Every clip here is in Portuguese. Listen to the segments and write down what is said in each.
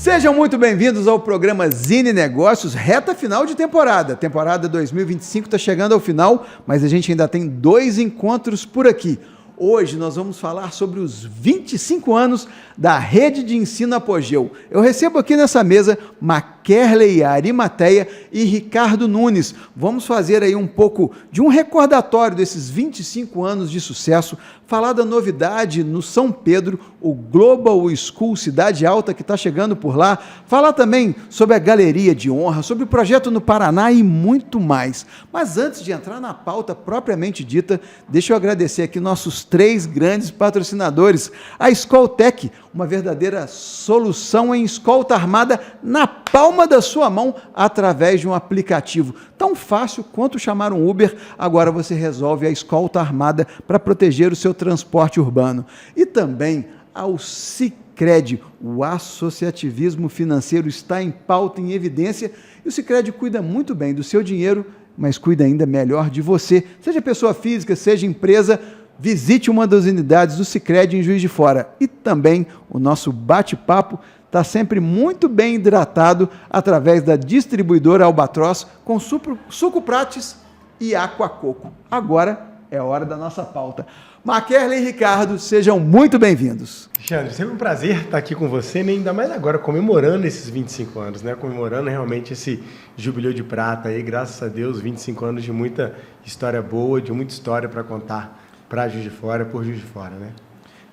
Sejam muito bem-vindos ao programa Zine Negócios, reta final de temporada. Temporada 2025 está chegando ao final, mas a gente ainda tem 2 encontros por aqui. Hoje nós vamos falar sobre os 25 anos da Rede de Ensino Apogeu. Eu recebo aqui nessa mesa Maquerley Arimateia e Ricardo Nunes. Vamos fazer aí um pouco de um recordatório desses 25 anos de sucesso, falar da novidade no São Pedro, o Global School Cidade Alta que está chegando por lá, falar também sobre a Galeria de Honra, sobre o projeto no Paraná e muito mais. Mas antes de entrar na pauta propriamente dita, deixa eu agradecer aqui nossos 3 grandes patrocinadores, a Escoltec, uma verdadeira solução em escolta armada na palma da sua mão através de um aplicativo. Tão fácil quanto chamar um Uber, agora você resolve a escolta armada para proteger o seu transporte urbano. E também ao Sicredi, o associativismo financeiro está em pauta, em evidência, e o Sicredi cuida muito bem do seu dinheiro, mas cuida ainda melhor de você, seja pessoa física, seja empresa. Visite uma das unidades do Sicredi em Juiz de Fora. E também o nosso bate-papo está sempre muito bem hidratado através da distribuidora Albatroz com suco Prates e Aquacoco. Agora é hora da nossa pauta. Maquerley e Ricardo, sejam muito bem-vindos. Alexandre, sempre um prazer estar aqui com você, né? Ainda mais agora comemorando esses 25 anos, né? Comemorando realmente esse jubileu de prata aí, graças a Deus, 25 anos de muita história boa, de muita história para contar para Juiz de Fora, por Juiz de Fora, né?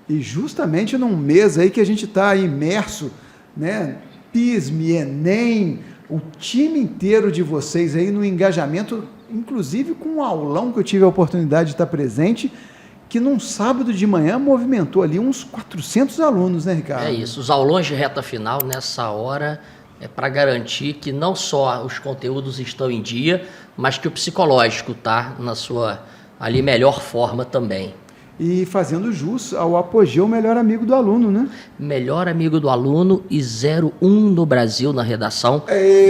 E justamente num mês aí que a gente está imerso, né? PISM, Enem, o time inteiro de vocês aí no engajamento, inclusive com um aulão que eu tive a oportunidade de estar presente, que num sábado de manhã movimentou ali uns 400 alunos, né, Ricardo? É isso, os aulões de reta final nessa hora é para garantir que não só os conteúdos estão em dia, mas que o psicológico está na sua ali melhor forma também. E fazendo jus ao Apogeu, melhor amigo do aluno, né? Melhor amigo do aluno e 01 no Brasil na redação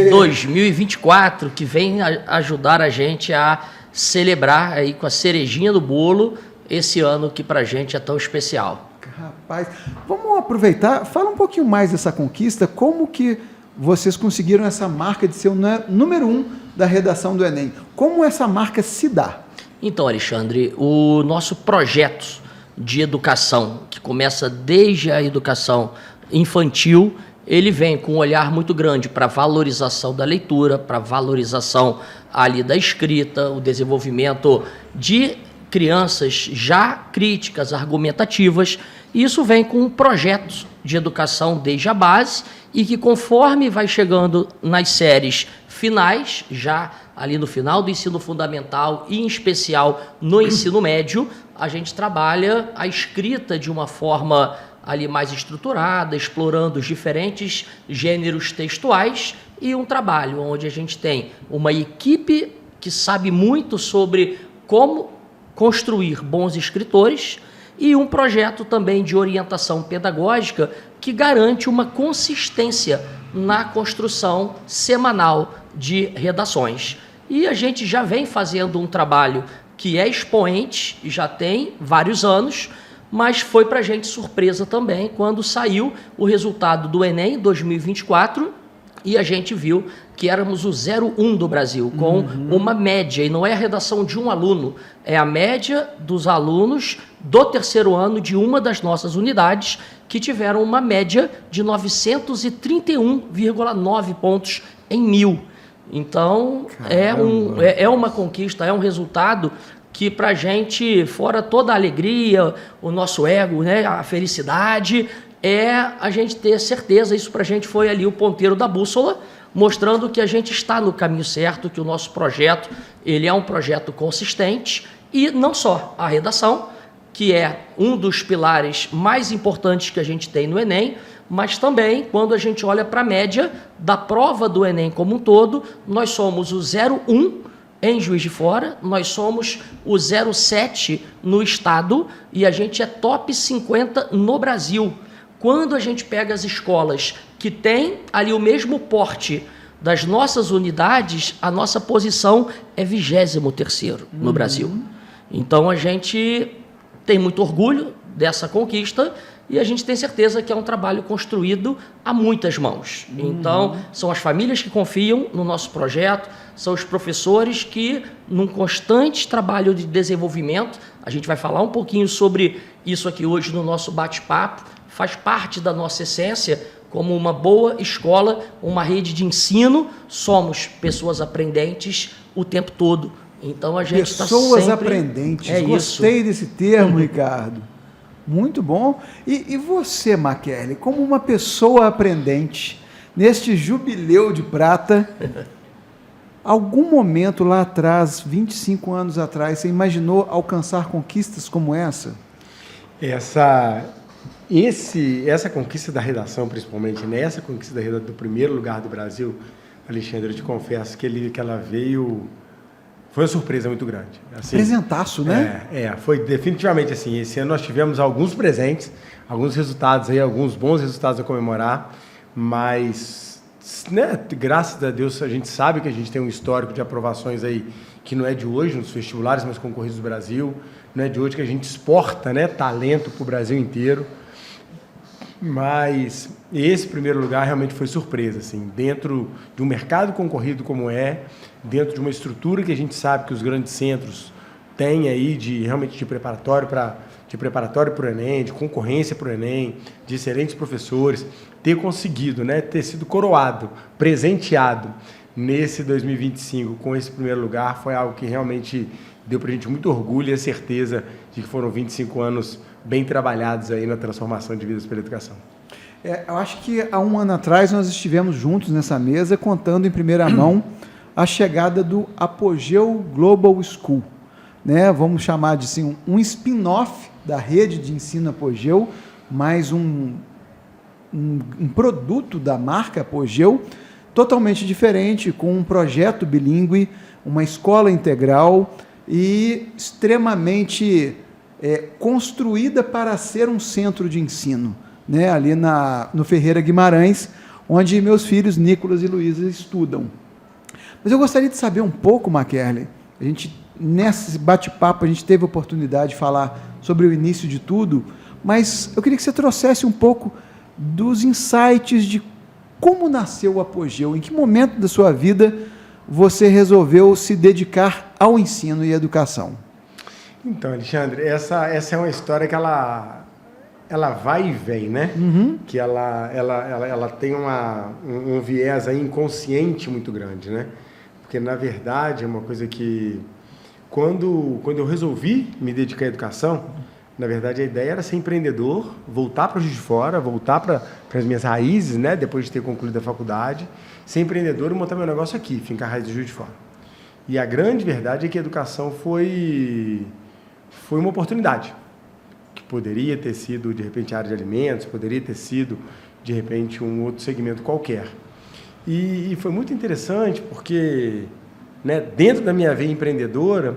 2024, que vem ajudar a gente a celebrar aí com a cerejinha do bolo esse ano que pra gente é tão especial. Rapaz, vamos aproveitar, fala um pouquinho mais dessa conquista, como que vocês conseguiram essa marca de ser o número 1 da redação do Enem? Como essa marca se dá? Então, Alexandre, o nosso projeto de educação, que começa desde a educação infantil, ele vem com um olhar muito grande para a valorização da leitura, para a valorização ali da escrita, o desenvolvimento de crianças já críticas, argumentativas, e isso vem com projetos de educação desde a base e que conforme vai chegando nas séries finais, já ali no final do ensino fundamental e em especial no ensino médio, a gente trabalha a escrita de uma forma ali mais estruturada, explorando os diferentes gêneros textuais e um trabalho onde a gente tem uma equipe que sabe muito sobre como construir bons escritores e um projeto também de orientação pedagógica que garante uma consistência na construção semanal de redações. E a gente já vem fazendo um trabalho que é expoente e já tem vários anos, mas foi para a gente surpresa também quando saiu o resultado do Enem 2024 e a gente viu que éramos o 01 do Brasil, com uma média, e não é a redação de um aluno, é a média dos alunos do terceiro ano de uma das nossas unidades, que tiveram uma média de 931,9 pontos em 1000. Então, é uma conquista, é um resultado que para a gente, fora toda a alegria, o nosso ego, né, a felicidade, é a gente ter certeza, isso para a gente foi ali o ponteiro da bússola, mostrando que a gente está no caminho certo, que o nosso projeto ele é um projeto consistente, e não só a redação, que é um dos pilares mais importantes que a gente tem no Enem, mas também, quando a gente olha para a média da prova do Enem como um todo, nós somos o 01 em Juiz de Fora, nós somos o 07 no estado e a gente é top 50 no Brasil. Quando a gente pega as escolas que têm ali o mesmo porte das nossas unidades, a nossa posição é 23º no Brasil. Então a gente tem muito orgulho dessa conquista e a gente tem certeza que é um trabalho construído a muitas mãos. Então, são as famílias que confiam no nosso projeto, são os professores que, num constante trabalho de desenvolvimento, a gente vai falar um pouquinho sobre isso aqui hoje no nosso bate-papo, faz parte da nossa essência. Como uma boa escola, uma rede de ensino, somos pessoas aprendentes o tempo todo. Então a gente está sempre... Pessoas aprendentes. Gostei desse termo, Ricardo. Muito bom. E você, Maquele, como uma pessoa aprendente, neste jubileu de prata, algum momento lá atrás, 25 anos atrás, você imaginou alcançar conquistas como essa? Essa conquista da redação, principalmente, né? Essa conquista da redação do primeiro lugar do Brasil, Alexandre, eu te confesso que ela veio... Foi uma surpresa muito grande. Assim, presentaço, né? Foi definitivamente assim. Esse ano nós tivemos alguns presentes, alguns resultados aí, alguns bons resultados a comemorar, mas, né, graças a Deus, a gente sabe que a gente tem um histórico de aprovações aí que não é de hoje nos vestibulares, mas concorridos do Brasil, não é de hoje que a gente exporta, né, talento para o Brasil inteiro. Mas esse primeiro lugar realmente foi surpresa, assim, dentro de um mercado concorrido como dentro de uma estrutura que a gente sabe que os grandes centros têm aí realmente de preparatório para o Enem, de concorrência para o Enem, de excelentes professores, ter conseguido, né, ter sido coroado, presenteado nesse 2025 com esse primeiro lugar foi algo que realmente deu para a gente muito orgulho e a certeza de que foram 25 anos bem trabalhados aí na transformação de vidas pela educação. Eu acho que há um ano atrás nós estivemos juntos nessa mesa contando em primeira mão a chegada do Apogeu Global School, né? Vamos chamar de assim, um spin-off da rede de ensino Apogeu, mais um produto da marca Apogeu, totalmente diferente, com um projeto bilíngue, uma escola integral e extremamente construída para ser um centro de ensino, né? Ali no Ferreira Guimarães, onde meus filhos Nicolas e Luísa estudam. Mas eu gostaria de saber um pouco, Maquele, nesse bate-papo a gente teve a oportunidade de falar sobre o início de tudo, mas eu queria que você trouxesse um pouco dos insights de como nasceu o Apogeu, em que momento da sua vida você resolveu se dedicar ao ensino e à educação. Então, Alexandre, essa é uma história que ela vai e vem, né? Que ela tem um viés aí inconsciente muito grande, né? Porque, na verdade, é uma coisa que... Quando eu resolvi me dedicar à educação, na verdade, a ideia era ser empreendedor, voltar para o Juiz de Fora, voltar para as minhas raízes, né? Depois de ter concluído a faculdade, ser empreendedor e montar meu negócio aqui, fincar raiz do Juiz de Fora. E a grande verdade é que a educação foi uma oportunidade, que poderia ter sido, de repente, a área de alimentos, poderia ter sido, de repente, um outro segmento qualquer. E foi muito interessante porque, né, dentro da minha veia empreendedora,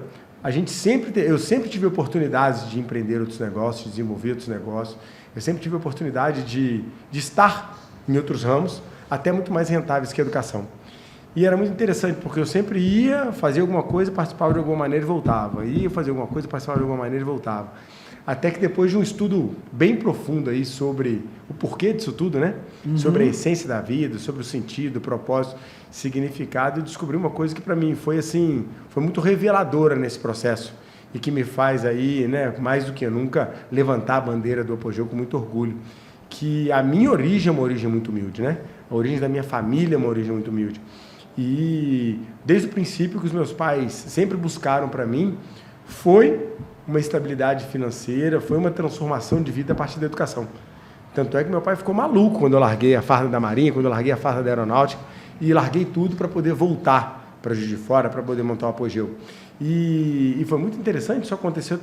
eu sempre tive oportunidades de empreender outros negócios, de desenvolver outros negócios, eu sempre tive oportunidade de estar em outros ramos, até muito mais rentáveis que a educação. E era muito interessante, porque eu sempre ia fazer alguma coisa, participava de alguma maneira e voltava. Ia fazer alguma coisa, participava de alguma maneira e voltava. Até que depois de um estudo bem profundo aí sobre o porquê disso tudo, né? Sobre a essência da vida, sobre o sentido, o propósito, significado, eu descobri uma coisa que para mim foi muito reveladora nesse processo e que me faz aí, né, mais do que nunca, levantar a bandeira do Apogeu com muito orgulho. Que a minha origem é uma origem muito humilde, né? A origem da minha família é uma origem muito humilde. E desde o princípio que os meus pais sempre buscaram para mim foi uma estabilidade financeira, foi uma transformação de vida a partir da educação. Tanto é que meu pai ficou maluco quando eu larguei a farda da Marinha, quando eu larguei a farda da Aeronáutica e larguei tudo para poder voltar para Juiz de Fora, para poder montar o Apogeu. E foi muito interessante, isso aconteceu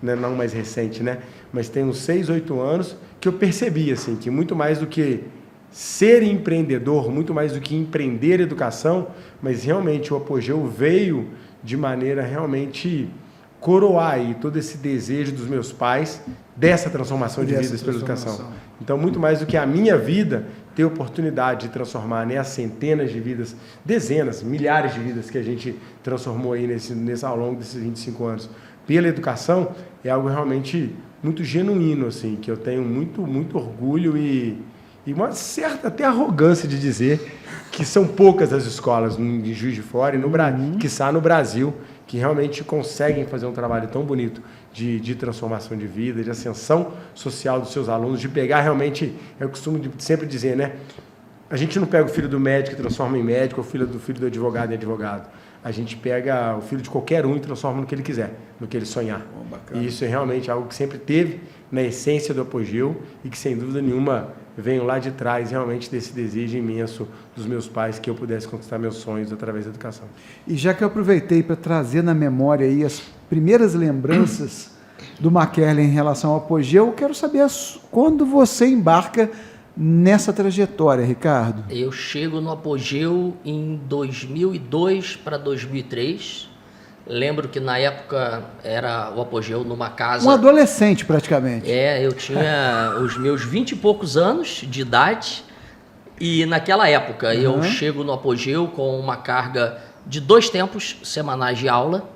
né, não mais recente, né? Mas tem uns 6, 8 anos que eu percebi assim, que muito mais do que ser empreendedor, muito mais do que empreender educação, mas realmente o Apogeu veio de maneira realmente coroar aí todo esse desejo dos meus pais dessa transformação de vidas pela educação. Então, muito mais do que a minha vida, ter oportunidade de transformar, né, as centenas de vidas, dezenas, milhares de vidas que a gente transformou aí ao longo desses 25 anos pela educação, é algo realmente muito genuíno, assim, que eu tenho muito orgulho e uma certa até arrogância de dizer que são poucas as escolas em Juiz de Fora e quiçá no Brasil que realmente conseguem fazer um trabalho tão bonito de transformação de vida, de ascensão social dos seus alunos, de pegar realmente, eu costumo sempre dizer, né? A gente não pega o filho do médico e transforma em médico, ou o filho do advogado em advogado. A gente pega o filho de qualquer um e transforma no que ele quiser, no que ele sonhar. E isso é realmente algo que sempre teve na essência do Apogeu e que, sem dúvida nenhuma, venho lá de trás realmente desse desejo imenso dos meus pais que eu pudesse conquistar meus sonhos através da educação. E já que eu aproveitei para trazer na memória aí as primeiras lembranças do Mackerle em relação ao Apogeu, eu quero saber quando você embarca nessa trajetória, Ricardo. Eu chego no Apogeu em 2002 para 2003. Lembro que na época era o Apogeu numa casa... Um adolescente, praticamente. Eu tinha os meus 20 e poucos anos de idade e naquela época eu chego no Apogeu com uma carga de 2 tempos semanais de aula.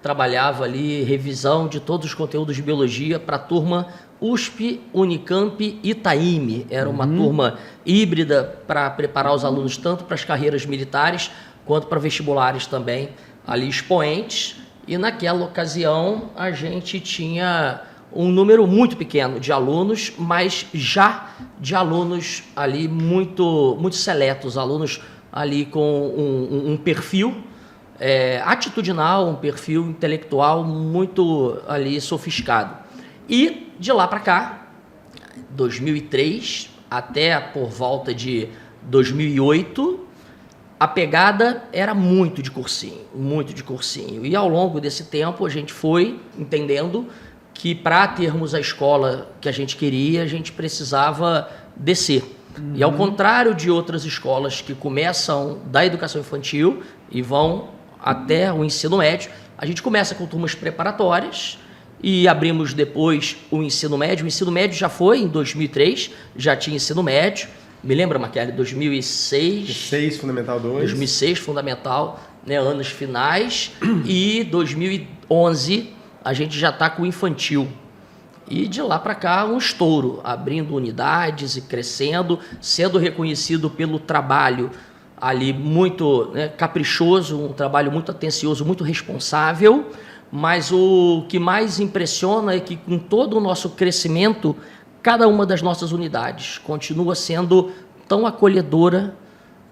Trabalhava ali revisão de todos os conteúdos de biologia para a turma USP, Unicamp e Itaime. Era uma turma híbrida para preparar os alunos tanto para as carreiras militares quanto para vestibulares também, ali expoentes. E naquela ocasião a gente tinha um número muito pequeno de alunos, mas já de alunos ali muito seletos, alunos ali com um perfil atitudinal, um perfil intelectual muito ali sofisticado. E de lá para cá, 2003 até por volta de 2008, a pegada era muito de cursinho. E ao longo desse tempo a gente foi entendendo que para termos a escola que a gente queria, a gente precisava descer. E ao contrário de outras escolas que começam da educação infantil e vão até o ensino médio, a gente começa com turmas preparatórias e abrimos depois o ensino médio. O ensino médio já foi em 2003, já tinha ensino médio. Me lembra, Mackerle, 2006? 2006, Fundamental 2. 2006, Fundamental, né, anos finais. E 2011 a gente já está com o infantil. E de lá para cá um estouro, abrindo unidades e crescendo, sendo reconhecido pelo trabalho ali muito caprichoso, um trabalho muito atencioso, muito responsável. Mas o que mais impressiona é que com todo o nosso crescimento, cada uma das nossas unidades continua sendo tão acolhedora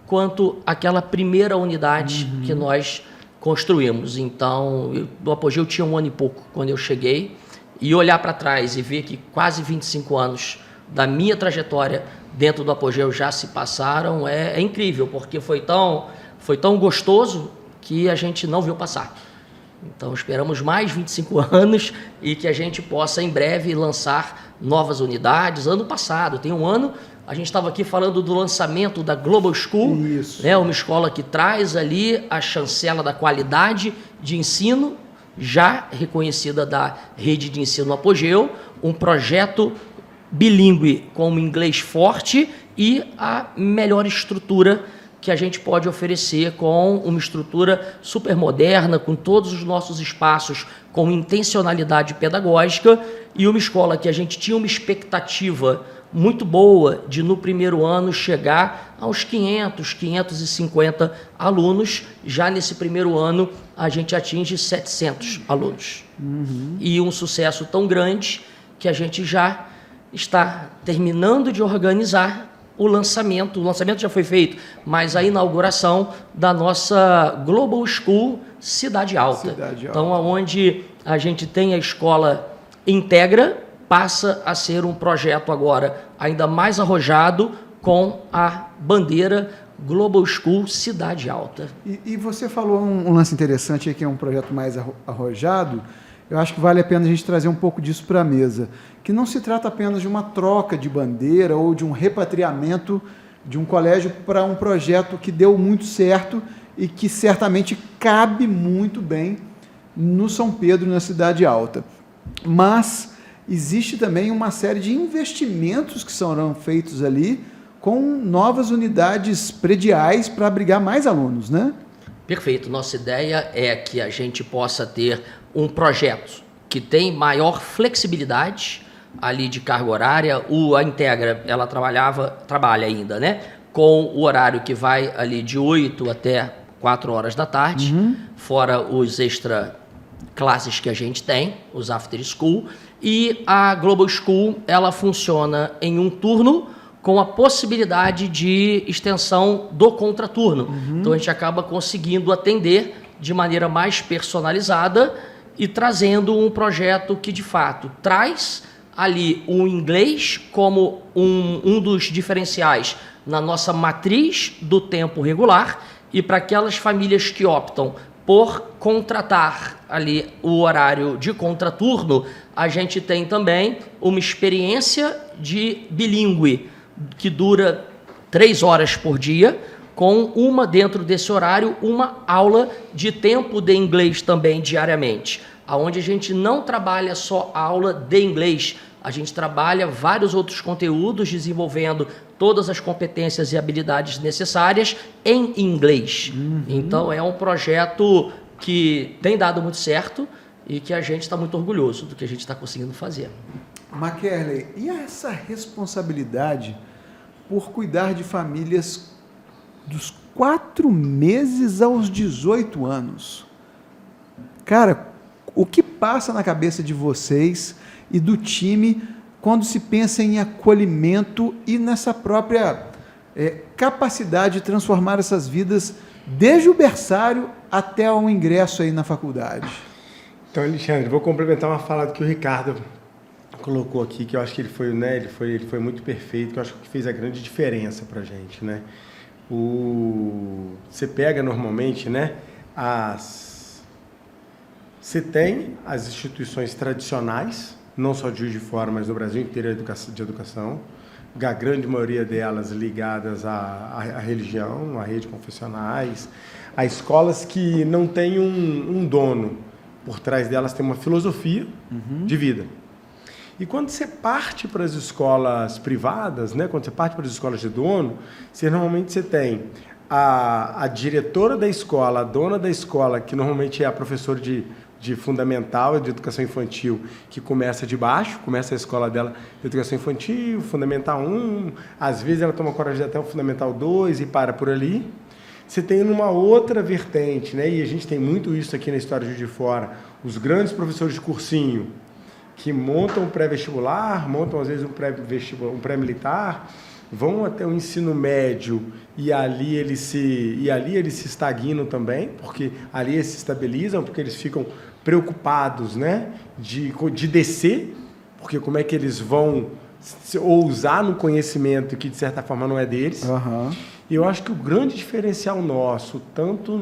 quanto aquela primeira unidade que nós construímos. Então, o Apogeu tinha 1 ano e pouco quando eu cheguei, e olhar para trás e ver que quase 25 anos da minha trajetória dentro do Apogeu já se passaram é incrível, porque foi tão gostoso que a gente não viu passar. Então, esperamos mais 25 anos e que a gente possa, em breve, lançar novas unidades. Ano passado, tem um ano, a gente estava aqui falando do lançamento da Global School, uma escola que traz ali a chancela da qualidade de ensino, já reconhecida da rede de ensino Apogeu, um projeto bilíngue com inglês forte e a melhor estrutura que a gente pode oferecer, com uma estrutura super moderna, com todos os nossos espaços com intencionalidade pedagógica, e uma escola que a gente tinha uma expectativa muito boa de, no primeiro ano, chegar aos 550 alunos. Já nesse primeiro ano, a gente atinge 700 alunos. E um sucesso tão grande que a gente já está terminando de organizar o lançamento já foi feito, mas a inauguração da nossa Global School Cidade Alta. Então, onde a gente tem a escola integra, passa a ser um projeto agora ainda mais arrojado, com a bandeira Global School Cidade Alta. E você falou um lance interessante aí, que é um projeto mais arrojado. Eu acho que vale a pena a gente trazer um pouco disso para a mesa, que não se trata apenas de uma troca de bandeira ou de um repatriamento de um colégio para um projeto que deu muito certo e que certamente cabe muito bem no São Pedro, na Cidade Alta. Mas existe também uma série de investimentos que serão feitos ali com novas unidades prediais para abrigar mais alunos, né? Perfeito. Nossa ideia é que a gente possa ter um projeto que tem maior flexibilidade ali de carga horária. A Integra, ela trabalha ainda, né? Com o horário que vai ali de 8 até 4 horas da tarde, fora os extra classes que a gente tem, os after school. E a Global School, ela funciona em um turno com a possibilidade de extensão do contraturno. Então a gente acaba conseguindo atender de maneira mais personalizada e trazendo um projeto que de fato traz ali o inglês como um dos diferenciais na nossa matriz do tempo regular, e para aquelas famílias que optam por contratar ali o horário de contraturno, a gente tem também uma experiência de bilíngue que dura 3 horas por dia, com dentro desse horário, uma aula de tempo de inglês também diariamente, onde a gente não trabalha só a aula de inglês, a gente trabalha vários outros conteúdos, desenvolvendo todas as competências e habilidades necessárias em inglês. Então, é um projeto que tem dado muito certo e que a gente está muito orgulhoso do que a gente está conseguindo fazer. Maquerley, e essa responsabilidade por cuidar de famílias dos 4 meses aos 18 anos? Cara, o que passa na cabeça de vocês e do time quando se pensa em acolhimento e nessa própria capacidade de transformar essas vidas desde o berçário até o ingresso aí na faculdade? Então, Alexandre, vou complementar uma fala que o Ricardo colocou aqui, que eu acho que ele foi muito perfeito, que eu acho que fez a grande diferença para a gente, né? Você pega normalmente, né, você tem as instituições tradicionais, não só de Juiz de Fora, mas no Brasil inteiro de educação, a grande maioria delas ligadas à religião, à rede confessionais, a escolas que não têm um dono, por trás delas tem uma filosofia de vida. E quando você parte para as escolas privadas, né, quando você parte para as escolas de dono, normalmente você tem a diretora da escola, a dona da escola, que normalmente é a professora de fundamental e de educação infantil, que começa de baixo, começa a escola dela de educação infantil, fundamental 1, às vezes ela toma coragem até o fundamental 2 e para por ali. Você tem numa outra vertente, né, e a gente tem muito isso aqui na história de Juiz de Fora, os grandes professores de cursinho, que montam um pré-vestibular, montam às vezes um pré-militar, vão até o ensino médio e ali eles se estagnam também, porque ali eles se estabilizam, porque eles ficam preocupados, né, de descer, porque como é que eles vão ousar no conhecimento que de certa forma não é deles. E eu acho que o grande diferencial nosso, tanto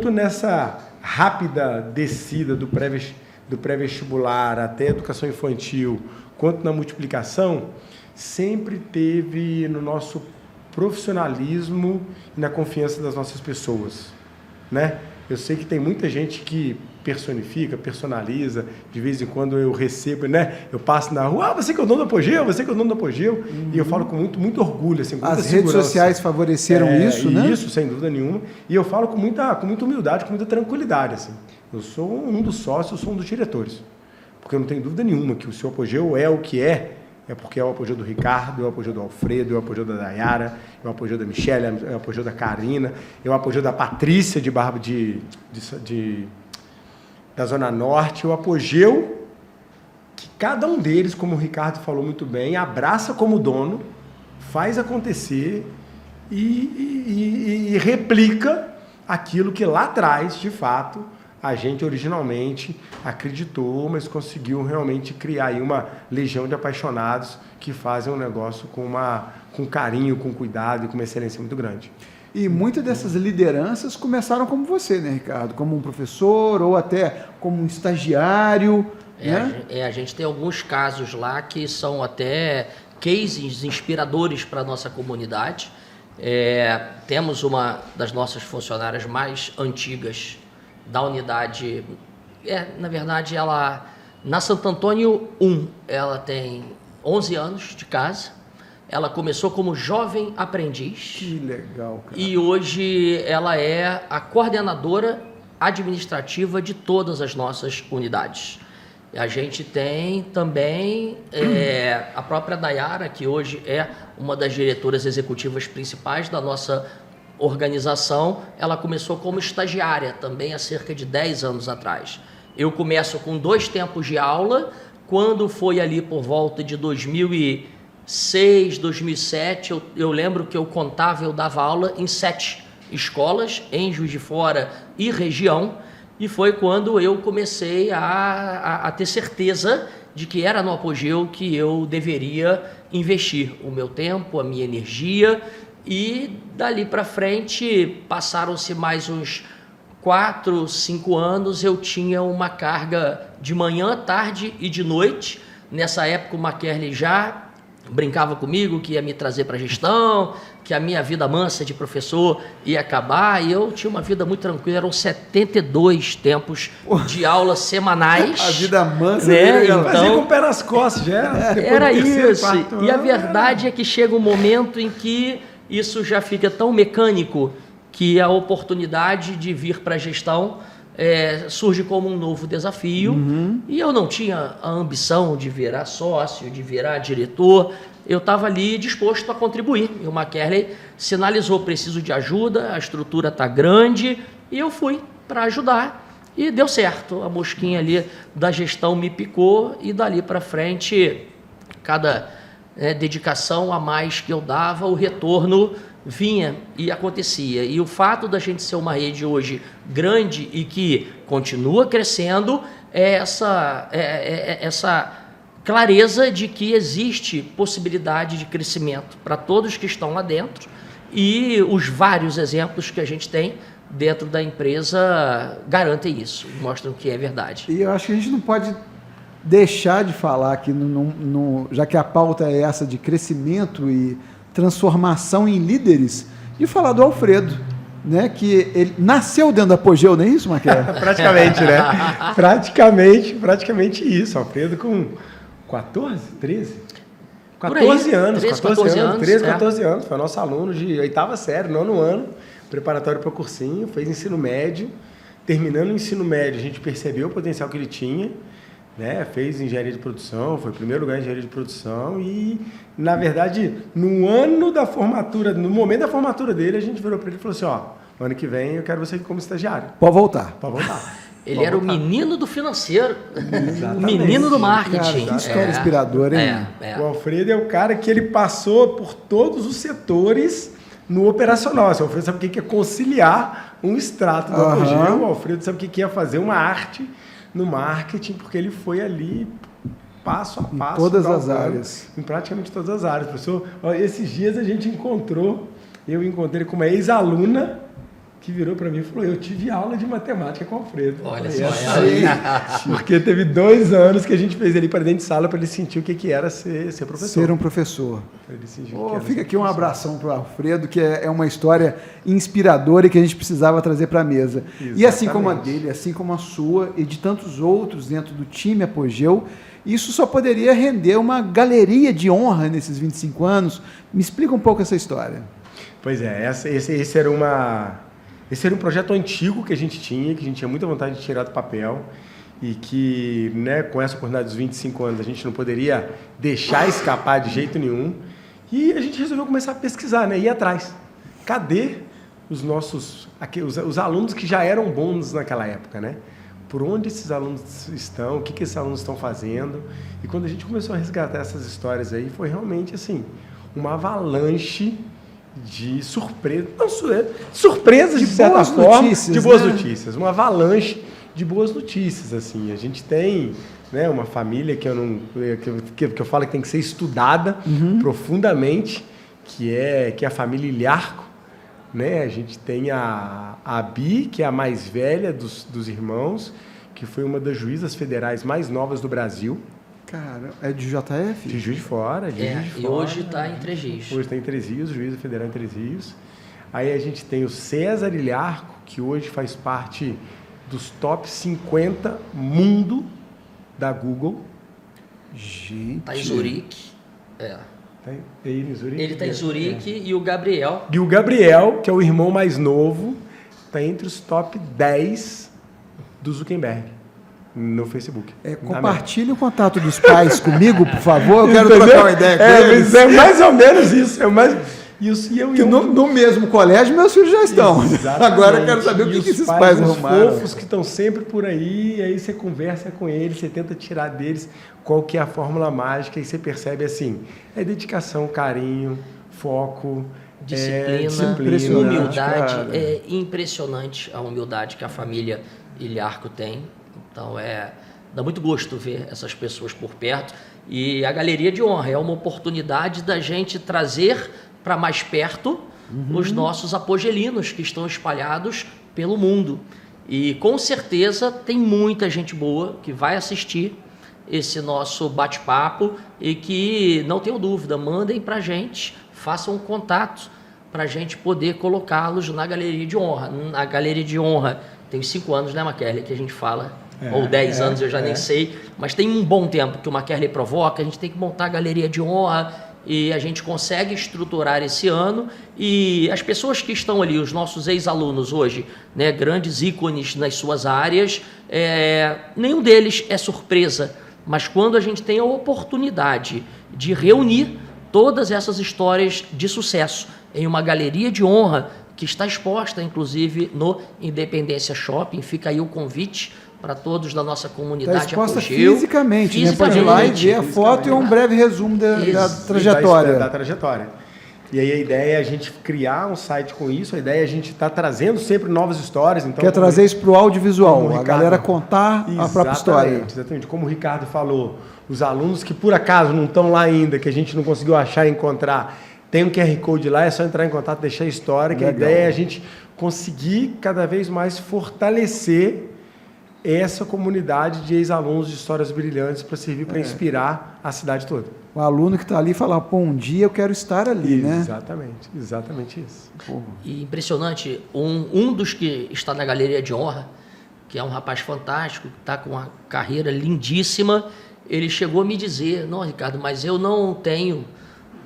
nessa rápida descida do pré-vestibular até a educação infantil, quanto na multiplicação, sempre teve no nosso profissionalismo e na confiança das nossas pessoas, né? Eu sei que tem muita gente que personifica, personaliza, de vez em quando eu recebo, né? Eu passo na rua, você que é o dono do Apogeu, você que é o dono do Apogeu, e eu falo com muito orgulho, assim, com muita segurança. As redes sociais favoreceram isso, né? Isso, sem dúvida nenhuma, e eu falo com muita humildade, com muita tranquilidade, assim. Eu sou um dos sócios, eu sou um dos diretores, porque eu não tenho dúvida nenhuma que o seu Apogeu é o que é porque é o apogeu do Ricardo, é o apogeu do Alfredo, é o apogeu da Dayara, é o apogeu da Michelle, é o apogeu da Karina, é o apogeu da Patrícia de Barba da Zona Norte, o apogeu que cada um deles, como o Ricardo falou muito bem, abraça como dono, faz acontecer e replica aquilo que lá atrás, de fato, a gente originalmente acreditou, mas conseguiu realmente criar aí uma legião de apaixonados que fazem um negócio com carinho, com cuidado e com uma excelência muito grande. E muitas dessas lideranças começaram como você, né, Ricardo? Como um professor ou até como um estagiário. Né? A gente tem alguns casos lá que são até cases inspiradores para a nossa comunidade. Temos uma das nossas funcionárias mais antigas da unidade, na verdade, ela na Santo Antônio 1, ela tem 11 anos de casa, ela começou como jovem aprendiz. Que legal, cara. E hoje ela é a coordenadora administrativa de todas as nossas unidades. A gente tem também a própria Dayara, que hoje é uma das diretoras executivas principais da nossa organização. Ela começou como estagiária também há cerca de 10 anos atrás. Eu começo com 2 tempos de aula. Quando foi ali por volta de 2006, 2007, eu lembro que eu dava aula em 7 escolas, em Juiz de Fora e região. E foi quando eu comecei a ter certeza de que era no Apogeu que eu deveria investir o meu tempo, a minha energia. E dali para frente, passaram-se mais uns 4, 5 anos, eu tinha uma carga de manhã, tarde e de noite. Nessa época o Maquerle já brincava comigo que ia me trazer para a gestão, que a minha vida mansa de professor ia acabar, e eu tinha uma vida muito tranquila. Eram 72 tempos de aulas semanais. A vida mansa, né? Então, fazia com o pé nas costas, já. Era isso. E a verdade é que chega um momento em que isso já fica tão mecânico que a oportunidade de vir para a gestão surge como um novo desafio. E eu não tinha a ambição de virar sócio, de virar diretor. Eu estava ali disposto a contribuir. E o Maquerle sinalizou: preciso de ajuda, a estrutura está grande, e eu fui para ajudar. E deu certo. A mosquinha ali da gestão me picou, e dali para frente, cada dedicação a mais que eu dava, o retorno vinha e acontecia. E o fato da gente ser uma rede hoje grande e que continua crescendo é essa clareza de que existe possibilidade de crescimento para todos que estão lá dentro, e os vários exemplos que a gente tem dentro da empresa garantem isso, mostram que é verdade. E eu acho que a gente não pode deixar de falar aqui, já que a pauta é essa de crescimento e transformação em líderes, de falar do Alfredo, né? Que ele nasceu dentro do Apogeu, não é isso, Maquerle? Praticamente, né? Praticamente isso. Alfredo com 14, 13? 14 anos, 14 anos. Foi nosso aluno de 8ª série, 9º ano, preparatório para o cursinho, fez ensino médio. Terminando o ensino médio, a gente percebeu o potencial que ele tinha, né? Fez engenharia de produção, foi o primeiro lugar em engenharia de produção, e, na verdade, no momento da formatura dele, a gente virou para ele e falou assim: ó, ano que vem eu quero você aqui como estagiário. Pode voltar. Ele era o menino do financeiro, o menino do marketing. Cara, que história inspiradora, hein? O Alfredo é o cara que ele passou por todos os setores no operacional. O Alfredo sabe o que é conciliar um extrato do Apogeu, o Alfredo sabe o que é fazer uma arte no marketing, porque ele foi ali passo a passo. Em todas as áreas. Em praticamente todas as áreas. Professor, esses dias a gente eu encontrei com uma ex-aluna que virou para mim e falou: eu tive aula de matemática com o Alfredo. Olha só, porque teve 2 anos que a gente fez ali para dentro de sala para ele sentir o que era ser professor. Ser um professor. Fica aqui um abração para o Alfredo, que é uma história inspiradora e que a gente precisava trazer para a mesa. Exatamente. E assim como a dele, assim como a sua e de tantos outros dentro do time Apogeu, isso só poderia render uma galeria de honra nesses 25 anos. Me explica um pouco essa história. Pois é, esse era um projeto antigo que a gente tinha muita vontade de tirar do papel, e que, né, com essa oportunidade dos 25 anos a gente não poderia deixar escapar de jeito nenhum, e a gente resolveu começar a pesquisar, né, ir atrás. Cadê os alunos que já eram bons naquela época, né? Por onde esses alunos estão, o que esses alunos estão fazendo? E quando a gente começou a resgatar essas histórias aí, foi realmente assim, uma avalanche de surpresas de certa forma, de boas notícias, uma avalanche de boas notícias, assim. A gente tem, né, uma família que eu falo que tem que ser estudada profundamente, que é a família Ilharco, né? A gente tem a Bi, que é a mais velha dos irmãos, que foi uma das juízas federais mais novas do Brasil. Cara, é de JF? De Juiz de Fora. E hoje está em Três Rios. Hoje está em Três Rios, juíza federal em Três Rios. Aí a gente tem o César Ilharco, que hoje faz parte dos top 50 mundo da Google. Gente. Está em Zurique. Ele está em Zurique. E o Gabriel. E o Gabriel, que é o irmão mais novo, está entre os top 10 do Zuckerberg no Facebook. Compartilhe o contato dos pais comigo, por favor. Eu quero trocar uma ideia com eles. É mais ou menos isso. No mesmo colégio, meus filhos já estão. Exatamente. Agora eu quero saber o que esses pais arrumaram. Os fofos que estão sempre por aí, aí você conversa com eles, você tenta tirar deles qual que é a fórmula mágica, e você percebe assim, é dedicação, carinho, foco, disciplina, humildade. É impressionante a humildade que a família Ilharco tem. Então dá muito gosto ver essas pessoas por perto. E a Galeria de Honra é uma oportunidade da gente trazer para mais perto os nossos apogelinos que estão espalhados pelo mundo. E com certeza tem muita gente boa que vai assistir esse nosso bate-papo e que, não tenho dúvida, mandem para a gente, façam um contato para a gente poder colocá-los na Galeria de Honra. A Galeria de Honra tem 5 anos, né, Maquerle, que a gente fala, ou 10 anos, eu já nem sei, mas tem um bom tempo que o Maquerle provoca, a gente tem que montar a Galeria de Honra e a gente consegue estruturar esse ano, e as pessoas que estão ali, os nossos ex-alunos hoje, né, grandes ícones nas suas áreas, nenhum deles é surpresa, mas quando a gente tem a oportunidade de reunir todas essas histórias de sucesso em uma Galeria de Honra que está exposta, inclusive, no Independência Shopping, fica aí o convite para todos da nossa comunidade. Está exposta fisicamente, né? Pode ir lá e ver a foto e um breve resumo da trajetória. Da trajetória. E aí a ideia é a gente criar um site com isso, a ideia é a gente estar trazendo sempre novas histórias. Então, quer trazer isso para o audiovisual, a galera contar a própria história. Exatamente, como o Ricardo falou, os alunos que por acaso não estão lá ainda, que a gente não conseguiu achar e encontrar, tem um QR Code lá, é só entrar em contato, deixar a história, que a ideia é a gente conseguir cada vez mais fortalecer essa comunidade de ex-alunos de histórias brilhantes para servir para inspirar a cidade toda. O aluno que está ali fala, pô, um dia eu quero estar ali, né? Exatamente isso. E impressionante, um dos que está na Galeria de Honra, que é um rapaz fantástico, que está com uma carreira lindíssima, ele chegou a me dizer, não, Ricardo, mas eu não tenho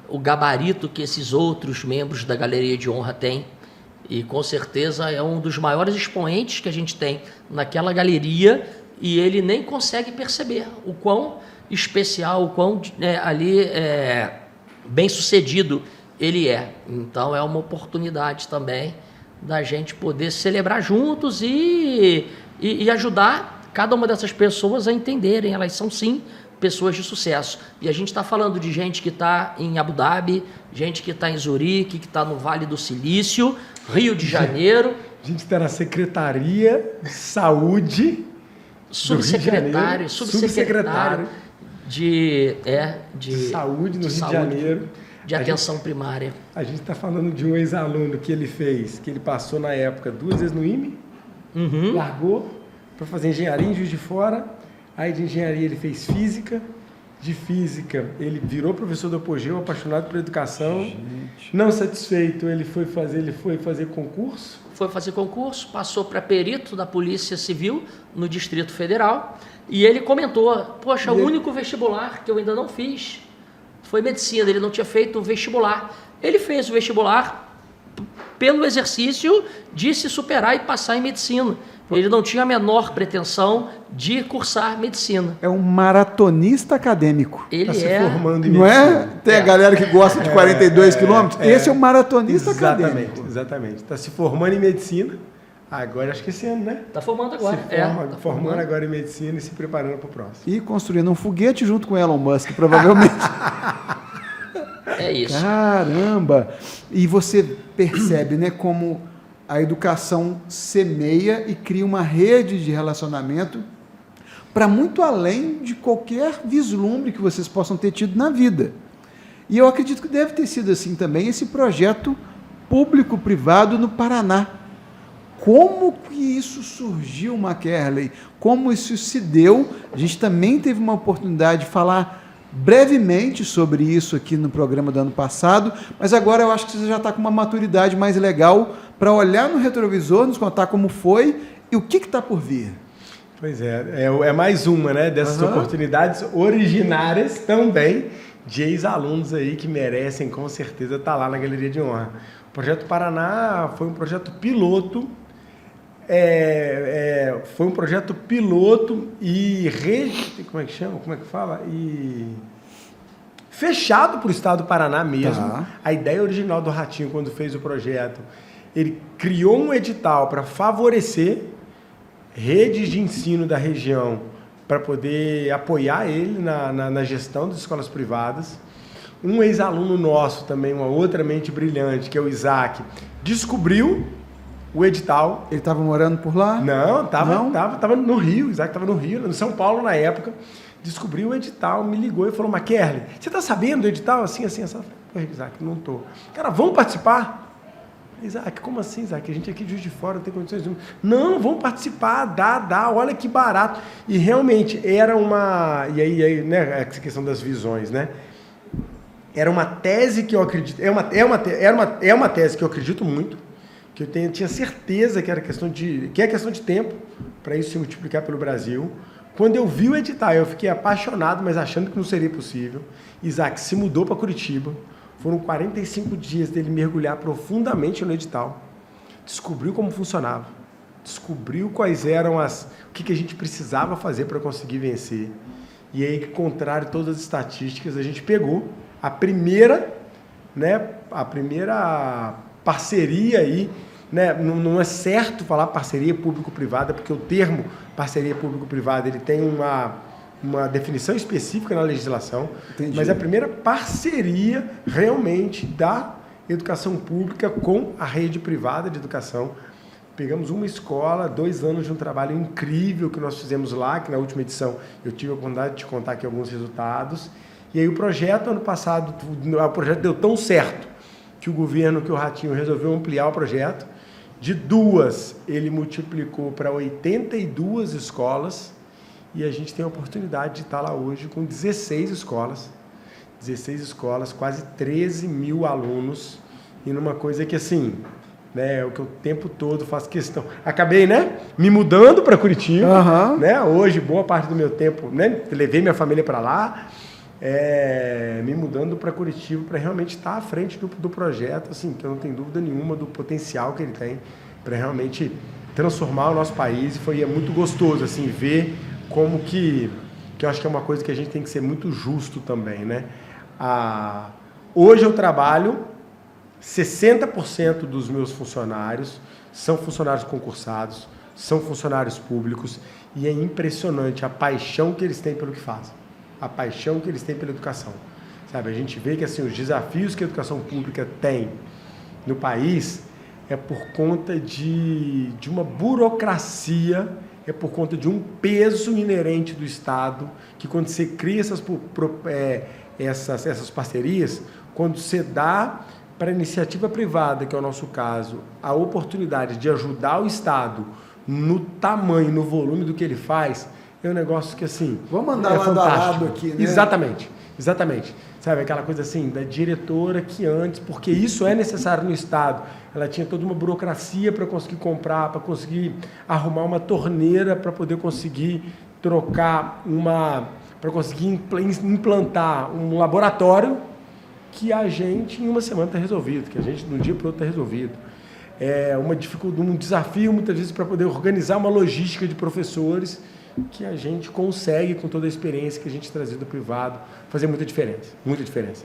o gabarito que esses outros membros da Galeria de Honra têm. E com certeza é um dos maiores expoentes que a gente tem naquela galeria, e ele nem consegue perceber o quão especial, o quão bem sucedido ele é. Então é uma oportunidade também da gente poder celebrar juntos e ajudar cada uma dessas pessoas a entenderem, elas são sim pessoas de sucesso. E a gente está falando de gente que está em Abu Dhabi, gente que está em Zurique, que está no Vale do Silício, Rio de Janeiro. A gente está na Secretaria de Saúde. Subsecretário de Saúde no Rio de Janeiro. De atenção primária. A gente está falando de um ex-aluno que ele passou na época 2 vezes no IME, largou para fazer engenharia em Juiz de Fora. Aí de engenharia ele fez física, de física ele virou professor do Apogeu, apaixonado por educação. Não satisfeito, ele foi fazer concurso. Foi fazer concurso, passou para perito da Polícia Civil no Distrito Federal, e ele comentou, poxa, o único vestibular que eu ainda não fiz foi medicina, ele não tinha feito o vestibular. Ele fez o vestibular pelo exercício de se superar e passar em medicina. Ele não tinha a menor pretensão de cursar medicina. É um maratonista acadêmico. Ele se formando em medicina. Não é? Tem a galera que gosta de 42 quilômetros. Esse é um maratonista acadêmico. Exatamente. Está se formando em medicina. Agora, acho que esse ano, né? Está formando agora. Tá formando agora em medicina e se preparando para o próximo. E construindo um foguete junto com Elon Musk, provavelmente. É isso. Caramba! E você percebe, né, como a educação semeia e cria uma rede de relacionamento para muito além de qualquer vislumbre que vocês possam ter tido na vida. E eu acredito que deve ter sido assim também esse projeto público-privado no Paraná. Como que isso surgiu, Maquerle? Como isso se deu? A gente também teve uma oportunidade de falar brevemente sobre isso aqui no programa do ano passado, mas agora eu acho que você já está com uma maturidade mais legal para olhar no retrovisor, nos contar como foi e o que está por vir. Pois é mais uma, né, dessas oportunidades originárias também de ex-alunos aí que merecem com certeza estar lá na Galeria de Honra. O Projeto Paraná foi um projeto piloto Foi um projeto piloto e como é que chama? Como é que fala? Fechado para o estado do Paraná mesmo. Tá. A ideia original do Ratinho, quando fez o projeto, ele criou um edital para favorecer redes de ensino da região, para poder apoiar ele na gestão das escolas privadas. Um ex-aluno nosso também, uma outra mente brilhante, que é o Isaac, descobriu o edital. Ele estava morando por lá? Não, tava no Rio, Isaac estava no Rio, em São Paulo na época. Descobriu o edital, me ligou e falou: Maquerle, você está sabendo do edital? Assim. Pô, Isaac, não estou. Cara, vamos participar? Isaac, como assim, Isaac? A gente aqui de Juiz de Fora não tem condições nenhuma. Não, vamos participar, dá, olha que barato. E realmente era uma... E aí, né, essa questão das visões, né? Era uma tese que eu acredito... É uma tese que eu acredito muito, que eu tinha certeza que é questão de tempo para isso se multiplicar pelo Brasil. Quando eu vi o edital, eu fiquei apaixonado, mas achando que não seria possível. Isaac se mudou para Curitiba. Foram 45 dias dele mergulhar profundamente no edital. Descobriu como funcionava. Descobriu quais eram o que a gente precisava fazer para conseguir vencer. E aí, contrário a todas as estatísticas, a gente pegou a primeira parceria aí, né? Não é certo falar parceria público-privada, porque o termo parceria público-privada ele tem uma definição específica na legislação. Entendi. Mas a primeira parceria realmente da educação pública com a rede privada de educação. Pegamos uma escola, 2 anos de um trabalho incrível que nós fizemos lá, que na última edição eu tive a oportunidade de te contar aqui alguns resultados. E aí o projeto, ano passado, o projeto deu tão certo que o Ratinho resolveu ampliar o projeto. De 2, ele multiplicou para 82 escolas e a gente tem a oportunidade de estar lá hoje com 16 escolas, quase 13 mil alunos, e numa coisa que assim, né, o que eu o tempo todo faço questão. Acabei, né, me mudando para Curitiba, né, hoje boa parte do meu tempo, né, levei minha família para lá, me mudando para Curitiba para realmente estar à frente do projeto, assim, que eu não tenho dúvida nenhuma do potencial que ele tem para realmente transformar o nosso país. É muito gostoso assim ver como que eu acho que é uma coisa que a gente tem que ser muito justo também, né? Hoje eu trabalho, 60% dos meus funcionários são funcionários concursados, são funcionários públicos, e é impressionante a paixão que eles têm pelo que fazem, a paixão que eles têm pela educação. Sabe, a gente vê que assim, os desafios que a educação pública tem no país é por conta de uma burocracia, é por conta de um peso inerente do Estado, que quando você cria essas parcerias, quando você dá para a iniciativa privada, que é o nosso caso, a oportunidade de ajudar o Estado no tamanho, no volume do que ele faz, é um negócio que assim... Vamos andar lado a lado aqui, né? Exatamente. Sabe, aquela coisa assim, da diretora que antes, porque isso é necessário no Estado, ela tinha toda uma burocracia para conseguir comprar, para conseguir arrumar uma torneira, para poder conseguir trocar para conseguir implantar um laboratório que a gente em uma semana está resolvido, que a gente de um dia para o outro está resolvido. É uma dificuldade, um desafio muitas vezes para poder organizar uma logística de professores que a gente consegue, com toda a experiência que a gente trazia do privado, fazer muita diferença, muita diferença.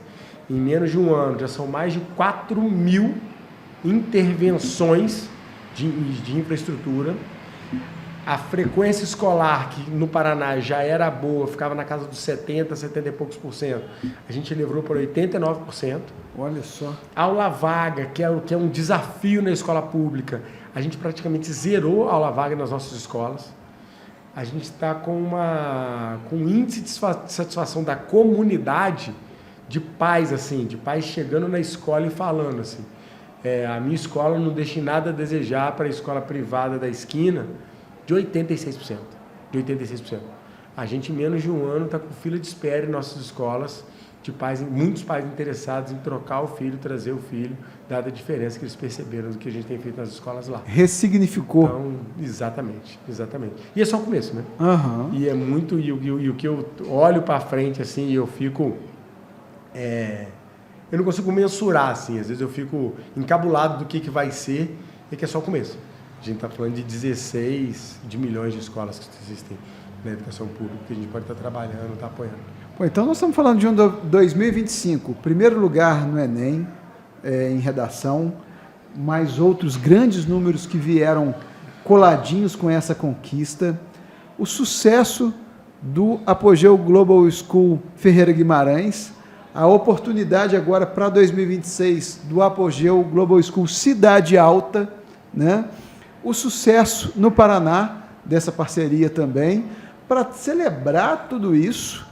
Em menos de um ano, já são mais de 4 mil intervenções de infraestrutura. A frequência escolar, que no Paraná já era boa, ficava na casa dos 70 e poucos %, a gente elevou para 89%. Olha só. Aula vaga, que é um desafio na escola pública, a gente praticamente zerou a aula vaga nas nossas escolas. A gente está com um índice de satisfação da comunidade de pais, assim, de pais chegando na escola e falando assim, a minha escola não deixa nada a desejar para a escola privada da esquina, de 86%. A gente, em menos de um ano, está com fila de espera em nossas escolas, de pais, muitos pais interessados em trocar o filho, trazer o filho, dada a diferença que eles perceberam do que a gente tem feito nas escolas lá. Ressignificou. Então, exatamente. E é só o começo, né? E é muito, e o que eu olho para frente, assim, e eu fico... eu não consigo mensurar, assim, às vezes eu fico encabulado do que vai ser, e que é só o começo. A gente está falando de 16 milhões de escolas que existem na educação pública, que a gente pode estar trabalhando, estar apoiando. Pô, então nós estamos falando de um 2025, primeiro lugar no Enem, em redação, mais outros grandes números que vieram coladinhos com essa conquista, o sucesso do Apogeu Global School Ferreira Guimarães, a oportunidade agora para 2026 do Apogeu Global School Cidade Alta, né? O sucesso no Paraná dessa parceria também. Para celebrar tudo isso,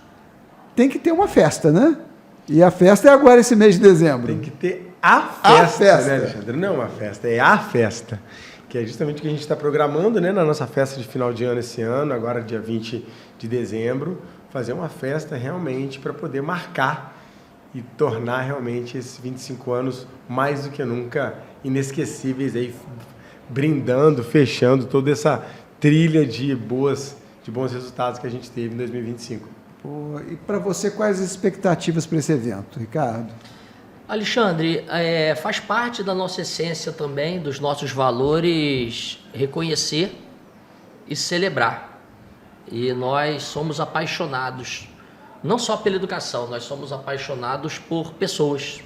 tem que ter uma festa, né? E a festa é agora esse mês de dezembro. Tem que ter a festa, né, Alexandre? Não uma festa, é a festa. Que é justamente o que a gente está programando, né, na nossa festa de final de ano esse ano, agora dia 20 de dezembro, fazer uma festa realmente para poder marcar e tornar realmente esses 25 anos mais do que nunca inesquecíveis, aí, brindando, fechando toda essa trilha de bons resultados que a gente teve em 2025. Pô, e para você, quais as expectativas para esse evento, Ricardo? Alexandre, faz parte da nossa essência também, dos nossos valores, reconhecer e celebrar. E nós somos apaixonados, não só pela educação, nós somos apaixonados por pessoas.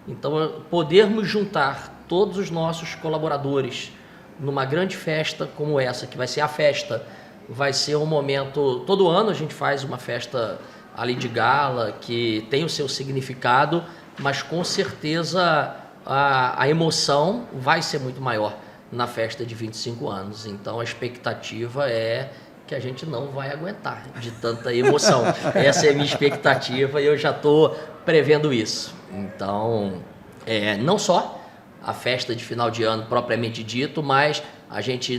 Então, podermos juntar todos os nossos colaboradores numa grande festa como essa, que vai ser a festa, vai ser um momento... Todo ano a gente faz uma festa ali de gala, que tem o seu significado, mas com certeza a emoção vai ser muito maior na festa de 25 anos. Então a expectativa é que a gente não vai aguentar de tanta emoção. Essa é a minha expectativa e eu já estou prevendo isso. Então, não só a festa de final de ano propriamente dito, mas a gente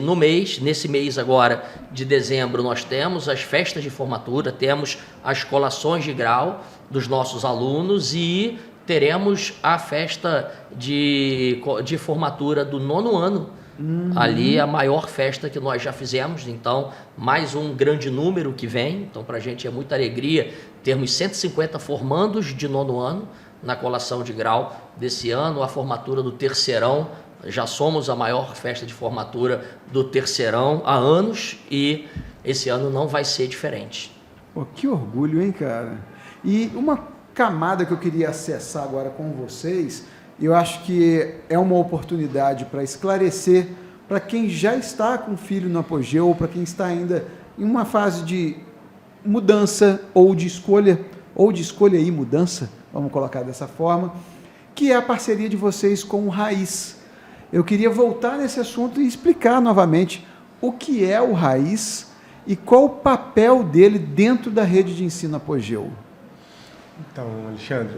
nesse mês agora de dezembro, nós temos as festas de formatura, temos as colações de grau dos nossos alunos e teremos a festa de formatura do 9º ano, ali a maior festa que nós já fizemos, então mais um grande número que vem, então para a gente é muita alegria termos 150 formandos de 9º ano na colação de grau desse ano, a formatura do terceirão, já somos a maior festa de formatura do terceirão há anos e esse ano não vai ser diferente. Pô, que orgulho, hein, cara? E uma camada que eu queria acessar agora com vocês, eu acho que é uma oportunidade para esclarecer para quem já está com filho no Apogeu, ou para quem está ainda em uma fase de mudança ou de escolha e mudança, vamos colocar dessa forma, que é a parceria de vocês com o Raiz. Eu queria voltar nesse assunto e explicar novamente o que é o Raiz e qual o papel dele dentro da rede de ensino Apogeu. Então, Alexandre,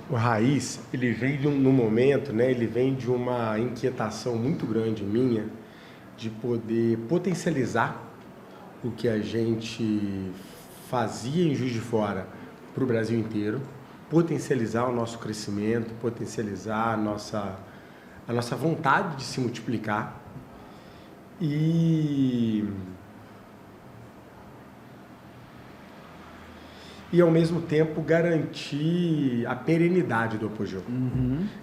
o Raiz, ele vem num momento, né, ele vem de uma inquietação muito grande minha de poder potencializar o que a gente fazia em Juiz de Fora para o Brasil inteiro, potencializar o nosso crescimento, potencializar a nossa vontade de se multiplicar e ao mesmo tempo garantir a perenidade do Apogeu.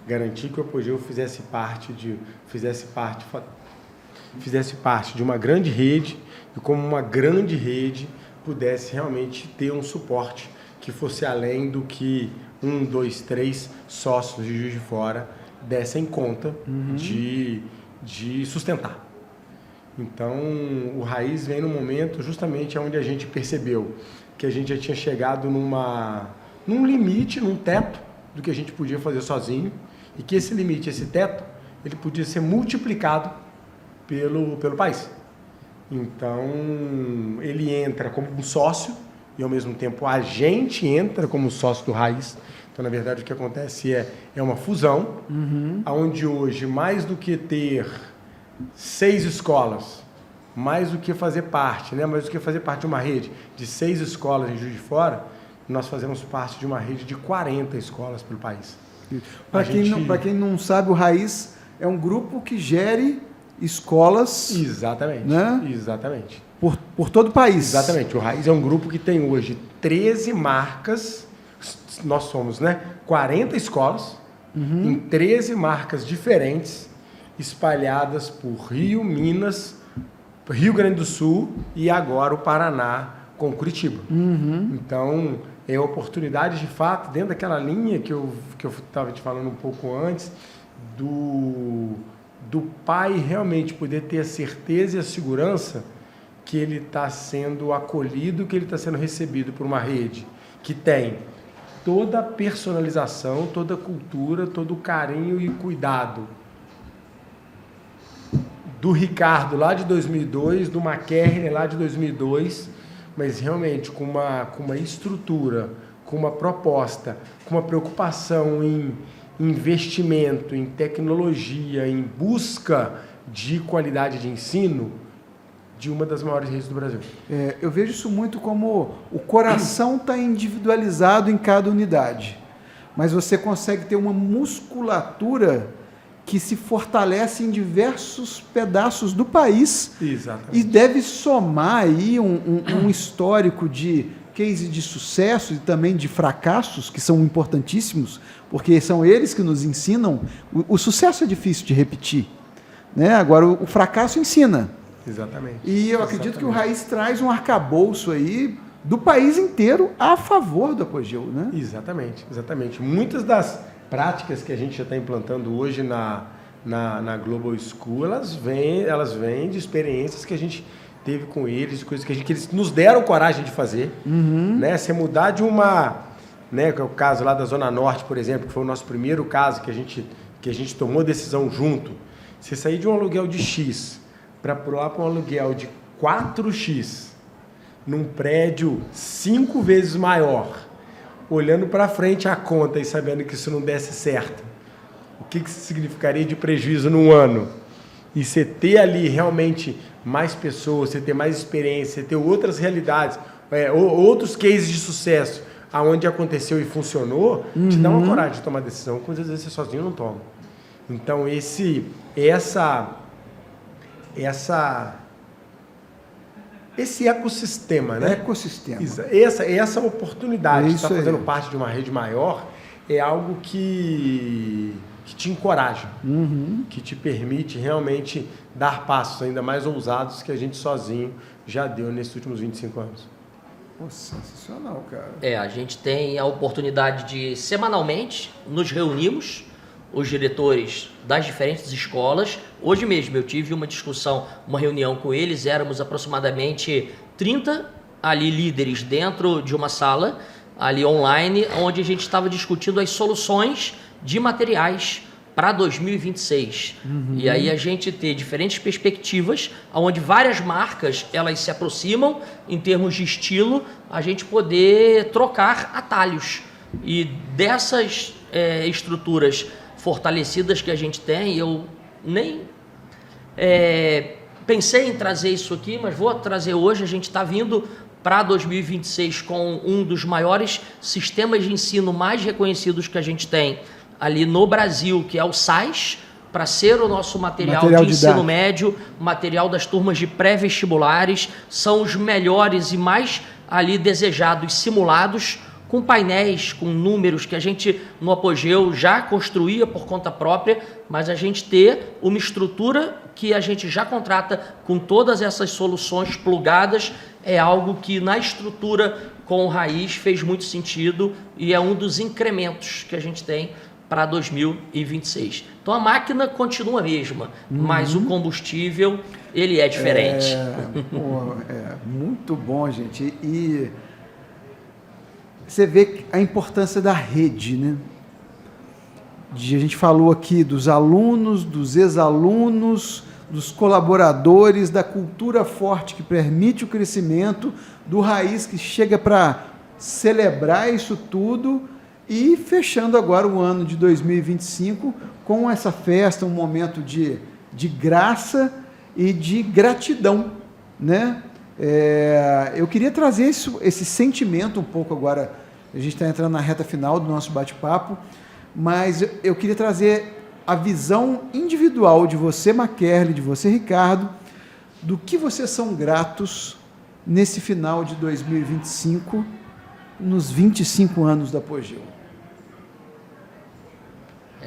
Garantir que o Apogeu fizesse parte de uma grande rede e como uma grande rede pudesse realmente ter um suporte que fosse além do que 1, 2, 3 sócios de Juiz de Fora dessem conta de sustentar. Então, o Raiz vem no momento justamente onde a gente percebeu que a gente já tinha chegado num limite, num teto do que a gente podia fazer sozinho e que esse limite, esse teto, ele podia ser multiplicado pelo país. Então, ele entra como um sócio e, ao mesmo tempo, a gente entra como sócio do Raiz. Então, na verdade, o que acontece é uma fusão, onde hoje, mais do que ter 6 escolas, mais do que fazer parte, né? Mais do que fazer parte de uma rede de 6 escolas em Juiz de Fora, nós fazemos parte de uma rede de 40 escolas pelo país. Para quem não sabe, o Raiz é um grupo que gere escolas... Exatamente, né? Exatamente. Por todo o país. Exatamente. O Raiz é um grupo que tem hoje 13 marcas, nós somos, né, 40 escolas, em 13 marcas diferentes, espalhadas por Rio, Minas, Rio Grande do Sul e agora o Paraná com Curitiba. Então, é a oportunidade, de fato, dentro daquela linha que eu estava te falando um pouco antes, do pai realmente poder ter a certeza e a segurança que ele está sendo acolhido, que ele está sendo recebido por uma rede que tem toda a personalização, toda a cultura, todo o carinho e cuidado do Ricardo lá de 2002, do McKerner lá de 2002, mas realmente com uma estrutura, com uma proposta, com uma preocupação em investimento, em tecnologia, em busca de qualidade de ensino de uma das maiores redes do Brasil. Eu vejo isso muito como o coração está individualizado em cada unidade, mas você consegue ter uma musculatura que se fortalece em diversos pedaços do país. Exatamente. E deve somar aí um histórico de case de sucesso e também de fracassos, que são importantíssimos, porque são eles que nos ensinam. O sucesso é difícil de repetir, né? Agora, o fracasso ensina. Exatamente. E eu acredito que o Raiz traz um arcabouço aí do país inteiro a favor do Apogeu, né? Exatamente, exatamente. Muitas das práticas que a gente já está implantando hoje na Global School, elas vêm de experiências que a gente teve com eles, coisas que eles nos deram coragem de fazer. Né? Você mudar de uma... Né, que é o caso lá da Zona Norte, por exemplo, que foi o nosso primeiro caso que a gente tomou decisão junto. Você sair de um aluguel de X para pular para um aluguel de 4X num prédio 5 vezes maior, olhando para frente a conta e sabendo que isso não desse certo, o que isso significaria de prejuízo num ano? E você ter ali realmente mais pessoas, você ter mais experiência, você ter outras realidades, outros cases de sucesso, aonde aconteceu e funcionou, te dá uma coragem de tomar decisão que às vezes você sozinho não toma. Então esse ecossistema, né? Ecossistema. Essa oportunidade de estar fazendo parte de uma rede maior é algo que te encoraja, que te permite realmente dar passos ainda mais ousados que a gente sozinho já deu nesses últimos 25 anos. Pô, sensacional, cara. A gente tem a oportunidade de, semanalmente, nos reunirmos, os diretores das diferentes escolas. Hoje mesmo eu tive uma discussão, uma reunião com eles, éramos aproximadamente 30 ali líderes dentro de uma sala, ali online, onde a gente estava discutindo as soluções de materiais para 2026. E aí a gente ter diferentes perspectivas, onde várias marcas elas se aproximam em termos de estilo, a gente poder trocar atalhos. E dessas estruturas fortalecidas que a gente tem, eu nem pensei em trazer isso aqui, mas vou trazer hoje. A gente está vindo para 2026 com um dos maiores sistemas de ensino mais reconhecidos que a gente tem ali no Brasil, que é o SAS, para ser o nosso material de ensino médio, material das turmas de pré-vestibulares. São os melhores e mais ali desejados simulados, com painéis, com números que a gente no Apogeu já construía por conta própria, mas a gente ter uma estrutura que a gente já contrata com todas essas soluções plugadas é algo que na estrutura com o Raiz fez muito sentido e é um dos incrementos que a gente tem para 2026. Então a máquina continua a mesma, mas o combustível ele é diferente. Muito bom, gente. E você vê a importância da rede, né? A gente falou aqui dos alunos, dos ex-alunos, dos colaboradores, da cultura forte que permite o crescimento, do Raiz que chega para celebrar isso tudo e fechando agora o ano de 2025 com essa festa, um momento de graça e de gratidão, né? Eu queria trazer esse sentimento um pouco agora. A gente está entrando na reta final do nosso bate-papo, mas eu queria trazer a visão individual de você, McKerle, de você, Ricardo, do que vocês são gratos nesse final de 2025, nos 25 anos do Apogeu.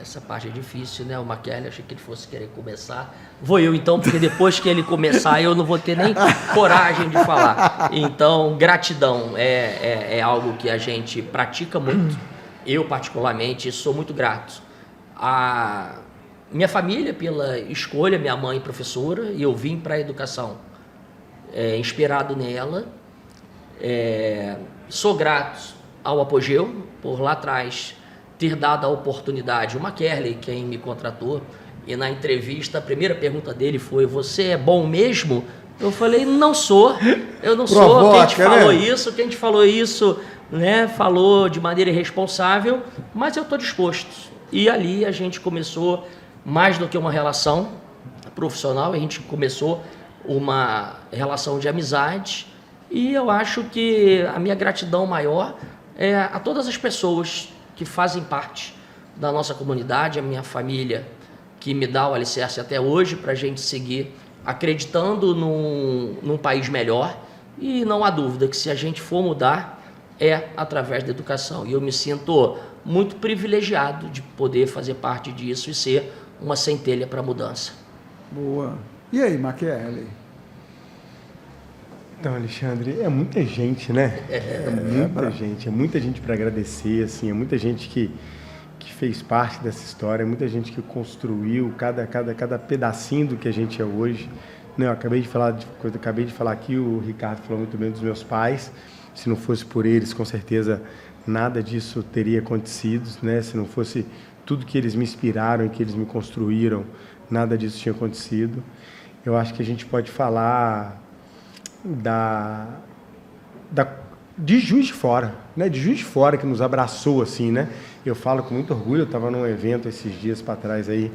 Essa parte é difícil, né? O Maquiavel, achei que ele fosse querer começar. Vou eu então, porque depois que ele começar, eu não vou ter nem coragem de falar. Então, gratidão é algo que a gente pratica muito. Eu, particularmente, sou muito grato. A minha família, pela escolha, minha mãe professora, e eu vim para a educação inspirado nela. Sou grato ao Apogeu, por lá atrás ter dado a oportunidade. O Maquerley, quem me contratou, e na entrevista a primeira pergunta dele foi: você é bom mesmo? Eu falei: não sou, eu não sou. Quem te falou isso, né, falou de maneira irresponsável, mas eu estou disposto. E ali a gente começou mais do que uma relação profissional, a gente começou uma relação de amizade, e eu acho que a minha gratidão maior é a todas as pessoas que fazem parte da nossa comunidade, a minha família, que me dá o alicerce até hoje para a gente seguir acreditando num país melhor. E não há dúvida que se a gente for mudar, é através da educação. E eu me sinto muito privilegiado de poder fazer parte disso e ser uma centelha para a mudança. Boa. E aí, Maquiavel? Então, Alexandre, é muita gente, né? É muita gente para agradecer, assim, é muita gente que fez parte dessa história, é muita gente que construiu cada pedacinho do que a gente é hoje. Né? Eu acabei de falar aqui, o Ricardo falou muito bem dos meus pais. Se não fosse por eles, com certeza nada disso teria acontecido, né? Se não fosse tudo que eles me inspiraram e que eles me construíram, nada disso tinha acontecido. Eu acho que a gente pode falar de Juiz de Fora, né? De Juiz de Fora, que nos abraçou assim, né? Eu falo com muito orgulho. Eu estava num evento esses dias para trás aí,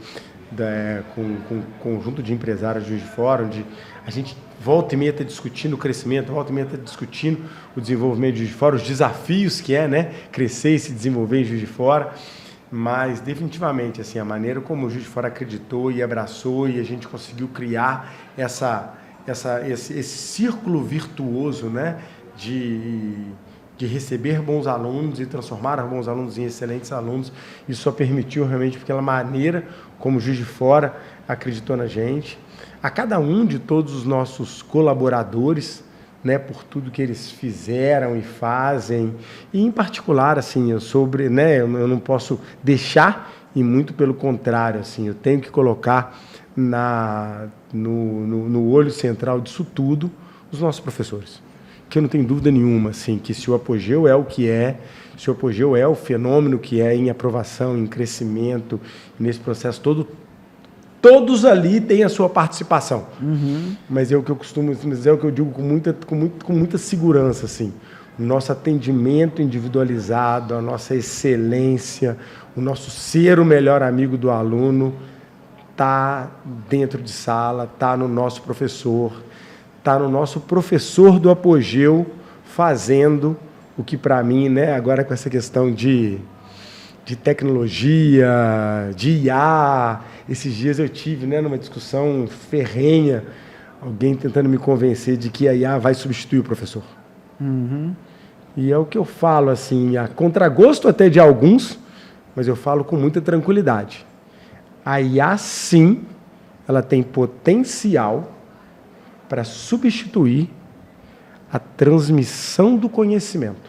com um conjunto de empresários de Juiz de Fora, onde a gente volta e meia está discutindo o crescimento, volta e meia está discutindo o desenvolvimento de Juiz de Fora, os desafios que é, né? Crescer e se desenvolver em Juiz de Fora. Mas definitivamente assim, a maneira como o Juiz de Fora acreditou e abraçou, e a gente conseguiu criar esse círculo virtuoso, né, de receber bons alunos e transformar bons alunos em excelentes alunos. Isso só permitiu realmente pela maneira como o Juiz de Fora acreditou na gente. A cada um de todos os nossos colaboradores, né, por tudo que eles fizeram e fazem, e em particular, assim, eu não posso deixar, e muito pelo contrário, assim, eu tenho que colocar no olho central disso tudo os nossos professores, que eu não tenho dúvida nenhuma, assim, que se o Apogeu é o que é, se o Apogeu é o fenômeno que é em aprovação, em crescimento, nesse processo todo, todos ali têm a sua participação. Uhum. Mas é o que eu digo com muita segurança, assim, o nosso atendimento individualizado, a nossa excelência, o nosso ser o melhor amigo do aluno, está dentro de sala, está no nosso professor do Apogeu, fazendo o que para mim, né, agora com essa questão de tecnologia, de IA, esses dias eu tive, né, numa discussão ferrenha, alguém tentando me convencer de que a IA vai substituir o professor. Uhum. E é o que eu falo, assim, a contragosto até de alguns, mas eu falo com muita tranquilidade. A IA, sim, ela tem potencial para substituir a transmissão do conhecimento.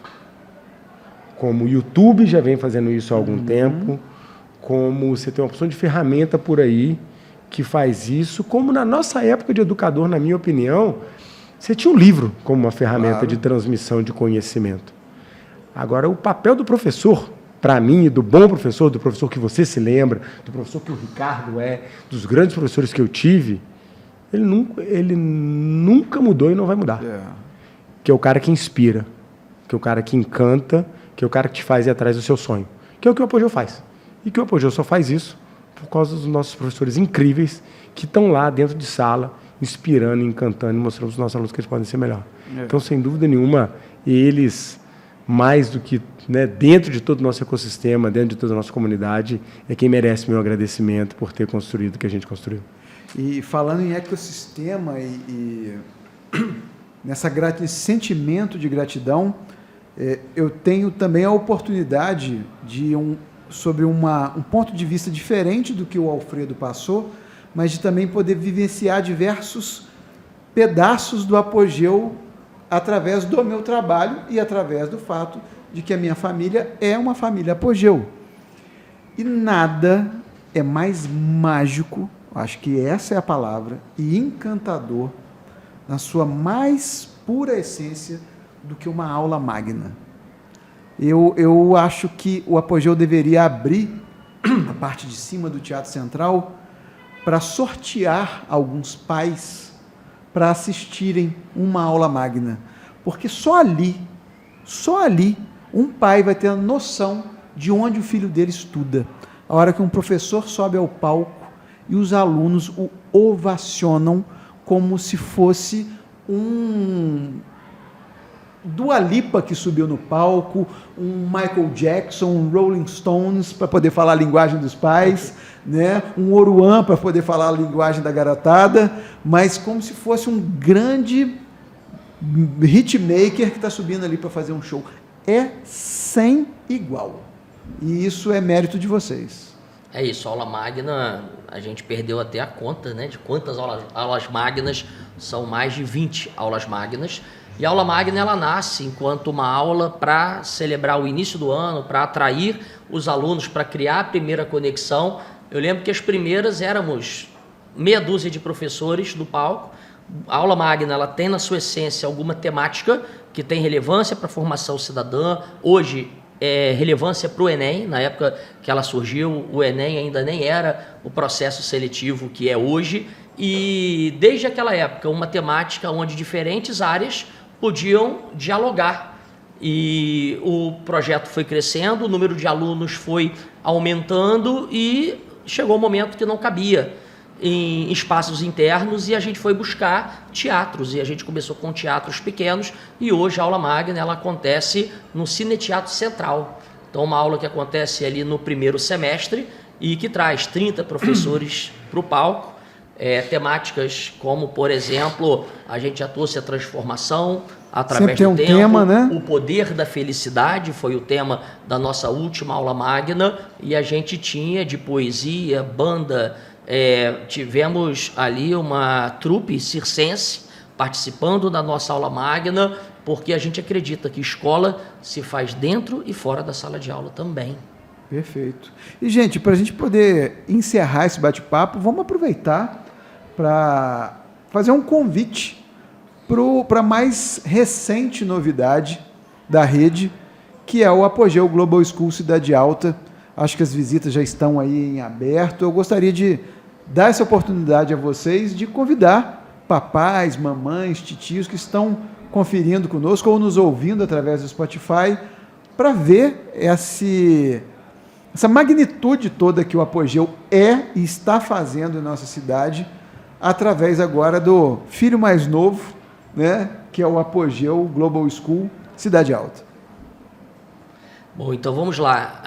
Como o YouTube já vem fazendo isso há algum tempo, como você tem uma opção de ferramenta por aí que faz isso, como na nossa época de educador, na minha opinião, você tinha um livro como uma ferramenta de transmissão de conhecimento. Agora, o papel do professor, para mim, do bom professor, do professor que você se lembra, do professor que o Ricardo é, dos grandes professores que eu tive, ele nunca mudou e não vai mudar. Que é o cara que inspira, que é o cara que encanta, que é o cara que te faz ir atrás do seu sonho. Que é o que o Apogeu faz. E que o Apogeu só faz isso por causa dos nossos professores incríveis que estão lá dentro de sala, inspirando, encantando e mostrando para os nossos alunos que eles podem ser melhor. Então, sem dúvida nenhuma, eles, mais do que, né, dentro de todo o nosso ecossistema, dentro de toda a nossa comunidade, é quem merece meu agradecimento por ter construído o que a gente construiu. E falando em ecossistema nesse sentimento de gratidão, eu tenho também a oportunidade de sobre um ponto de vista diferente do que o Alfredo passou, mas de também poder vivenciar diversos pedaços do apogeu através do meu trabalho e através do fato de que a minha família é uma família apogeu. E nada é mais mágico, acho que essa é a palavra, e encantador, na sua mais pura essência, do que uma aula magna. Eu acho que o apogeu deveria abrir a parte de cima do Teatro Central para sortear alguns pais para assistirem uma aula magna. Porque só ali, um pai vai ter a noção de onde o filho dele estuda. A hora que um professor sobe ao palco e os alunos o ovacionam como se fosse um Dua Lipa que subiu no palco, um Michael Jackson, um Rolling Stones para poder falar a linguagem dos pais, né? Um Oruan para poder falar a linguagem da garotada, mas como se fosse um grande hitmaker que está subindo ali para fazer um show. É sem igual. E isso é mérito de vocês. É isso, aula magna, a gente perdeu até a conta, né, de quantas aulas magnas, são mais de 20 aulas magnas. E a aula magna, ela nasce enquanto uma aula para celebrar o início do ano, para atrair os alunos, para criar a primeira conexão. Eu lembro que as primeiras éramos meia dúzia de professores do palco. A aula magna, ela tem na sua essência alguma temática que tem relevância para a formação cidadã. Hoje, relevância para o Enem. Na época que ela surgiu, o Enem ainda nem era o processo seletivo que é hoje. E desde aquela época, uma temática onde diferentes áreas podiam dialogar. E o projeto foi crescendo, o número de alunos foi aumentando e chegou um momento que não cabia em espaços internos e a gente foi buscar teatros. E a gente começou com teatros pequenos e hoje a aula magna ela acontece no Cineteatro Central. Então, uma aula que acontece ali no primeiro semestre e que traz 30 professores para o palco. Temáticas como, por exemplo, a gente já trouxe a transformação através do tempo, tema, né? O poder da felicidade foi o tema da nossa última aula magna e a gente tinha de poesia, banda, tivemos ali uma trupe circense participando da nossa aula magna, porque a gente acredita que escola se faz dentro e fora da sala de aula também. Perfeito. E, gente, para a gente poder encerrar esse bate-papo, vamos aproveitar para fazer um convite para a mais recente novidade da rede, que é o Apogeu Global School Cidade Alta. Acho que as visitas já estão aí em aberto. Eu gostaria de dar essa oportunidade a vocês de convidar papais, mamães, titios que estão conferindo conosco ou nos ouvindo através do Spotify para ver essa magnitude toda que o Apogeu é e está fazendo em nossa cidade, através agora do filho mais novo, né, que é o Apogeu Global School Cidade Alta. Bom, então vamos lá.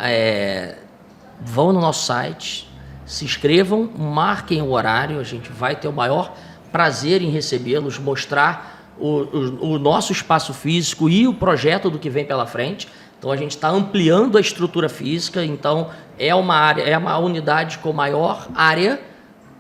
Vão no nosso site, se inscrevam, marquem o horário, a gente vai ter o maior prazer em recebê-los, mostrar o nosso espaço físico e o projeto do que vem pela frente. Então, a gente está ampliando a estrutura física, então é uma unidade com maior área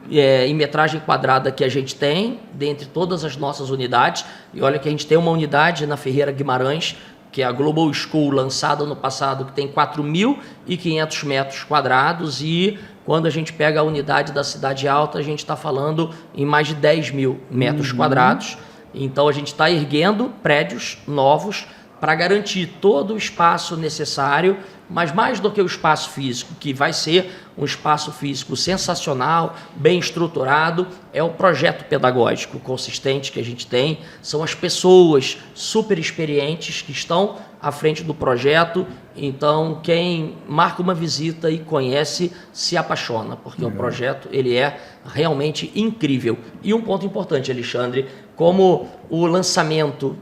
em metragem quadrada que a gente tem, dentre todas as nossas unidades. E olha que a gente tem uma unidade na Ferreira Guimarães, que é a Global School, lançada no passado, que tem 4.500 metros quadrados, e quando a gente pega a unidade da Cidade Alta, a gente está falando em mais de 10.000 metros quadrados. Então, a gente está erguendo prédios novos para garantir todo o espaço necessário, mas mais do que o espaço físico, que vai ser um espaço físico sensacional, bem estruturado, é o projeto pedagógico consistente que a gente tem, são as pessoas super experientes que estão à frente do projeto. Então, quem marca uma visita e conhece, se apaixona, porque o projeto ele é realmente incrível. E um ponto importante, Alexandre, como o lançamento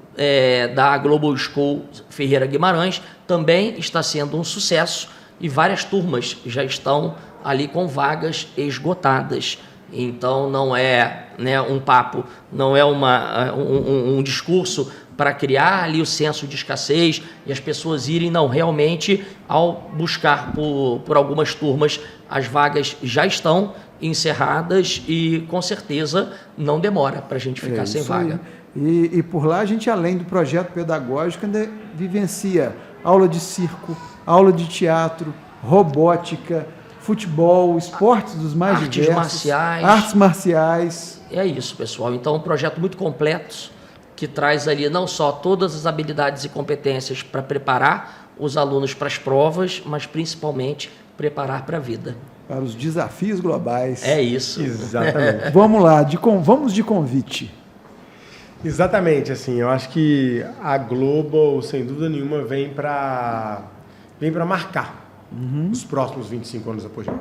da Global School Ferreira Guimarães também está sendo um sucesso e várias turmas já estão ali com vagas esgotadas. Então, não é um papo, não é um discurso para criar ali o senso de escassez e as pessoas irem, não, realmente, ao buscar por algumas turmas, as vagas já estão encerradas e, com certeza, não demora para a gente ficar sem vaga. E por lá a gente, além do projeto pedagógico, ainda vivencia aula de circo, aula de teatro, robótica, futebol, esportes dos mais diversos. Artes marciais. É isso, pessoal. Então, um projeto muito completo que traz ali não só todas as habilidades e competências para preparar os alunos para as provas, mas principalmente preparar para a vida. Para os desafios globais. É isso. Exatamente. Vamos lá, vamos de convite. Exatamente, assim, eu acho que a Global, sem dúvida nenhuma, vem para marcar os próximos 25 anos do Apogeu.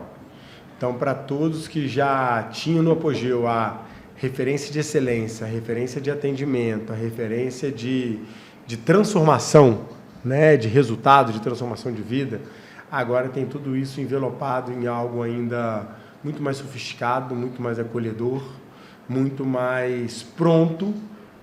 Então, para todos que já tinham no Apogeu a referência de excelência, a referência de atendimento, a referência de transformação, né, de resultado, de transformação de vida, agora tem tudo isso envelopado em algo ainda muito mais sofisticado, muito mais acolhedor, muito mais pronto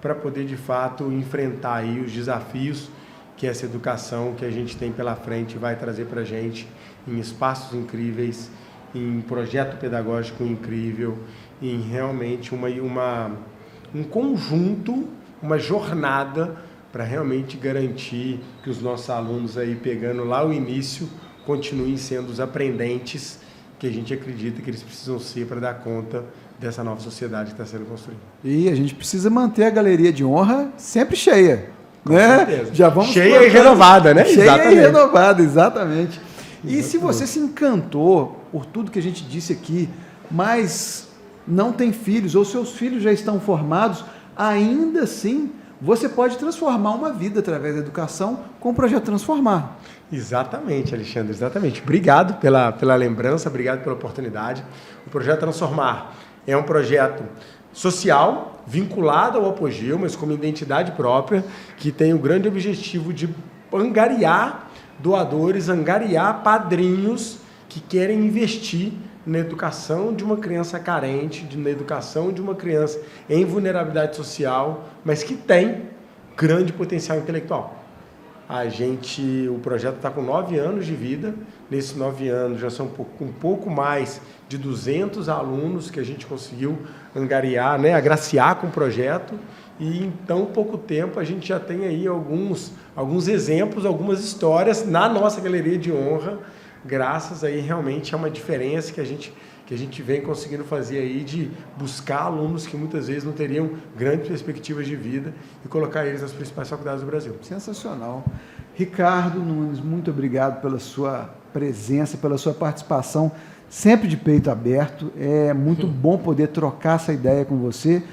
para poder, de fato, enfrentar aí os desafios que essa educação que a gente tem pela frente vai trazer para a gente em espaços incríveis, em projeto pedagógico incrível, em realmente um conjunto, uma jornada para realmente garantir que os nossos alunos aí, pegando lá o início, continuem sendo os aprendentes que a gente acredita que eles precisam ser para dar conta dessa nova sociedade que está sendo construída. E a gente precisa manter a galeria de honra sempre cheia. Com né? certeza. Já vamos cheia e renovada, né? Cheia Exatamente. e renovada, exatamente. E se você se encantou por tudo que a gente disse aqui, mas não tem filhos, ou seus filhos já estão formados, ainda assim você pode transformar uma vida através da educação com o projeto Transformar. Exatamente, Alexandre, exatamente. Obrigado pela lembrança, obrigado pela oportunidade. O projeto Transformar é um projeto social, vinculado ao Apogeu, mas com uma identidade própria, que tem o grande objetivo de angariar doadores, angariar padrinhos que querem investir na educação de uma criança carente, na educação de uma criança em vulnerabilidade social, mas que tem grande potencial intelectual. O projeto está com 9 anos de vida. Nesses 9 anos já são um pouco mais de 200 alunos que a gente conseguiu angariar, né, agraciar com o projeto. E em tão pouco tempo a gente já tem aí alguns exemplos, algumas histórias na nossa galeria de honra, graças aí realmente a uma diferença que a gente vem conseguindo fazer aí de buscar alunos que muitas vezes não teriam grandes perspectivas de vida e colocar eles nas principais faculdades do Brasil. Sensacional. Ricardo Nunes, muito obrigado pela sua presença, pela sua participação, sempre de peito aberto. É muito bom poder trocar essa ideia com você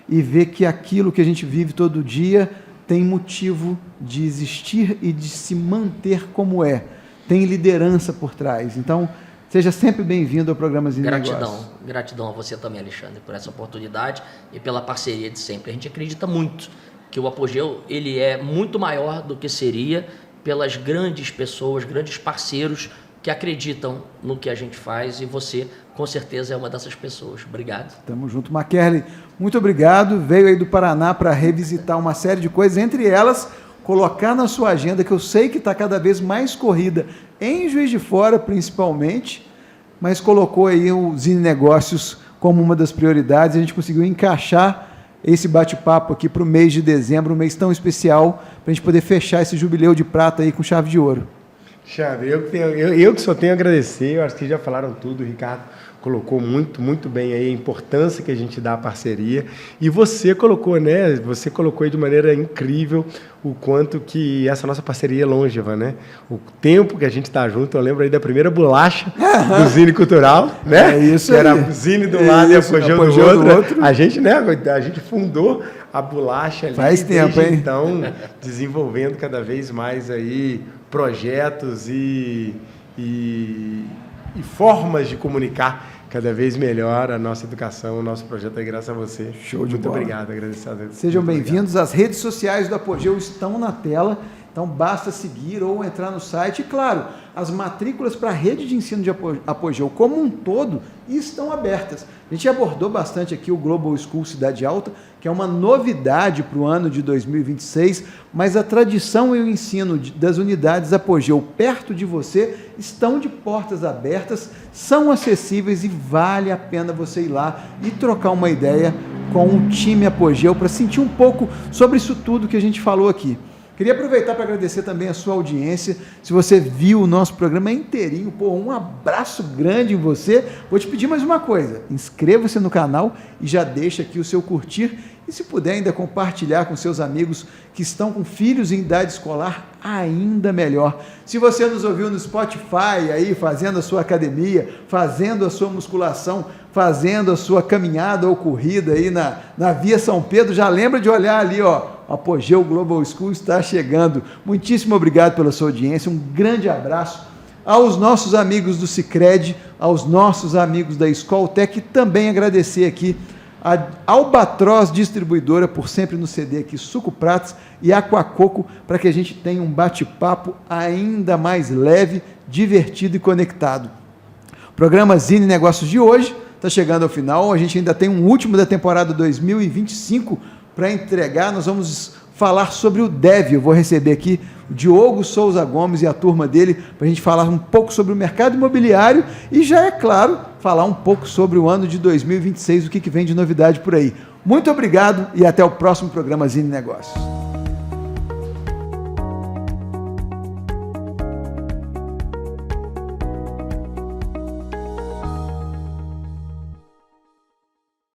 e ver que aquilo que a gente vive todo dia tem motivo de existir e de se manter como é. Tem liderança por trás. Então, seja sempre bem-vindo ao programa Zine Negócios. Gratidão a você também, Alexandre, por essa oportunidade e pela parceria de sempre. A gente acredita muito que o Apogeu ele é muito maior do que seria pelas grandes pessoas, grandes parceiros que acreditam no que a gente faz, e você, com certeza, é uma dessas pessoas. Obrigado. Tamo junto. Maquerle, muito obrigado. Veio aí do Paraná para revisitar uma série de coisas, entre elas colocar na sua agenda, que eu sei que está cada vez mais corrida, em Juiz de Fora principalmente, mas colocou aí o Zine Negócios como uma das prioridades. A gente conseguiu encaixar esse bate-papo aqui para o mês de dezembro, um mês tão especial, para a gente poder fechar esse jubileu de prata aí com chave de ouro. Xavier, eu que só tenho a agradecer, eu acho que já falaram tudo, o Ricardo colocou muito bem aí a importância que a gente dá à parceria, e você colocou, né, você colocou aí de maneira incrível o quanto que essa nossa parceria é longeva, né, o tempo que a gente está junto. Eu lembro aí da primeira bolacha do Zine Cultural, né, é isso que aí. Era Zine do lado e Apogeu do outro. A gente, né, a gente fundou a bolacha ali. Faz tempo, hein? Então, desenvolvendo cada vez mais aí projetos e formas de comunicar cada vez melhor a nossa educação, o nosso projeto aí, graças a você. Show de Muito bola. obrigado, agradeço a Deus. Sejam bem-vindos. As redes sociais do Apogeu estão na tela, então basta seguir ou entrar no site. E, claro, as matrículas para a rede de ensino de Apogeu como um todo estão abertas. A gente abordou bastante aqui o Global School Cidade Alta, que é uma novidade para o ano de 2026, mas a tradição e o ensino das unidades Apogeu perto de você estão de portas abertas, são acessíveis e vale a pena você ir lá e trocar uma ideia com o time Apogeu para sentir um pouco sobre isso tudo que a gente falou aqui. Queria aproveitar para agradecer também a sua audiência. Se você viu o nosso programa inteirinho, um abraço grande em você. Vou te pedir mais uma coisa, inscreva-se no canal e já deixa aqui o seu curtir. E se puder ainda compartilhar com seus amigos que estão com filhos em idade escolar, ainda melhor. Se você nos ouviu no Spotify, aí fazendo a sua academia, fazendo a sua musculação, fazendo a sua caminhada ou corrida aí na Via São Pedro, já lembra de olhar ali, ó, Apogeu Global School está chegando. Muitíssimo obrigado pela sua audiência, um grande abraço aos nossos amigos do Sicredi, aos nossos amigos da Escoltec, e também agradecer aqui a Albatroz Distribuidora por sempre nos ceder aqui Suco Pratos e Aquacoco para que a gente tenha um bate-papo ainda mais leve, divertido e conectado. O programa Zine Negócios de hoje está chegando ao final, a gente ainda tem um último da temporada 2025 para entregar. Nós vamos falar sobre o DEV. Eu vou receber aqui o Diogo Souza Gomes e a turma dele para a gente falar um pouco sobre o mercado imobiliário e já, é claro, falar um pouco sobre o ano de 2026, o que vem de novidade por aí. Muito obrigado e até o próximo programa Zine Negócios.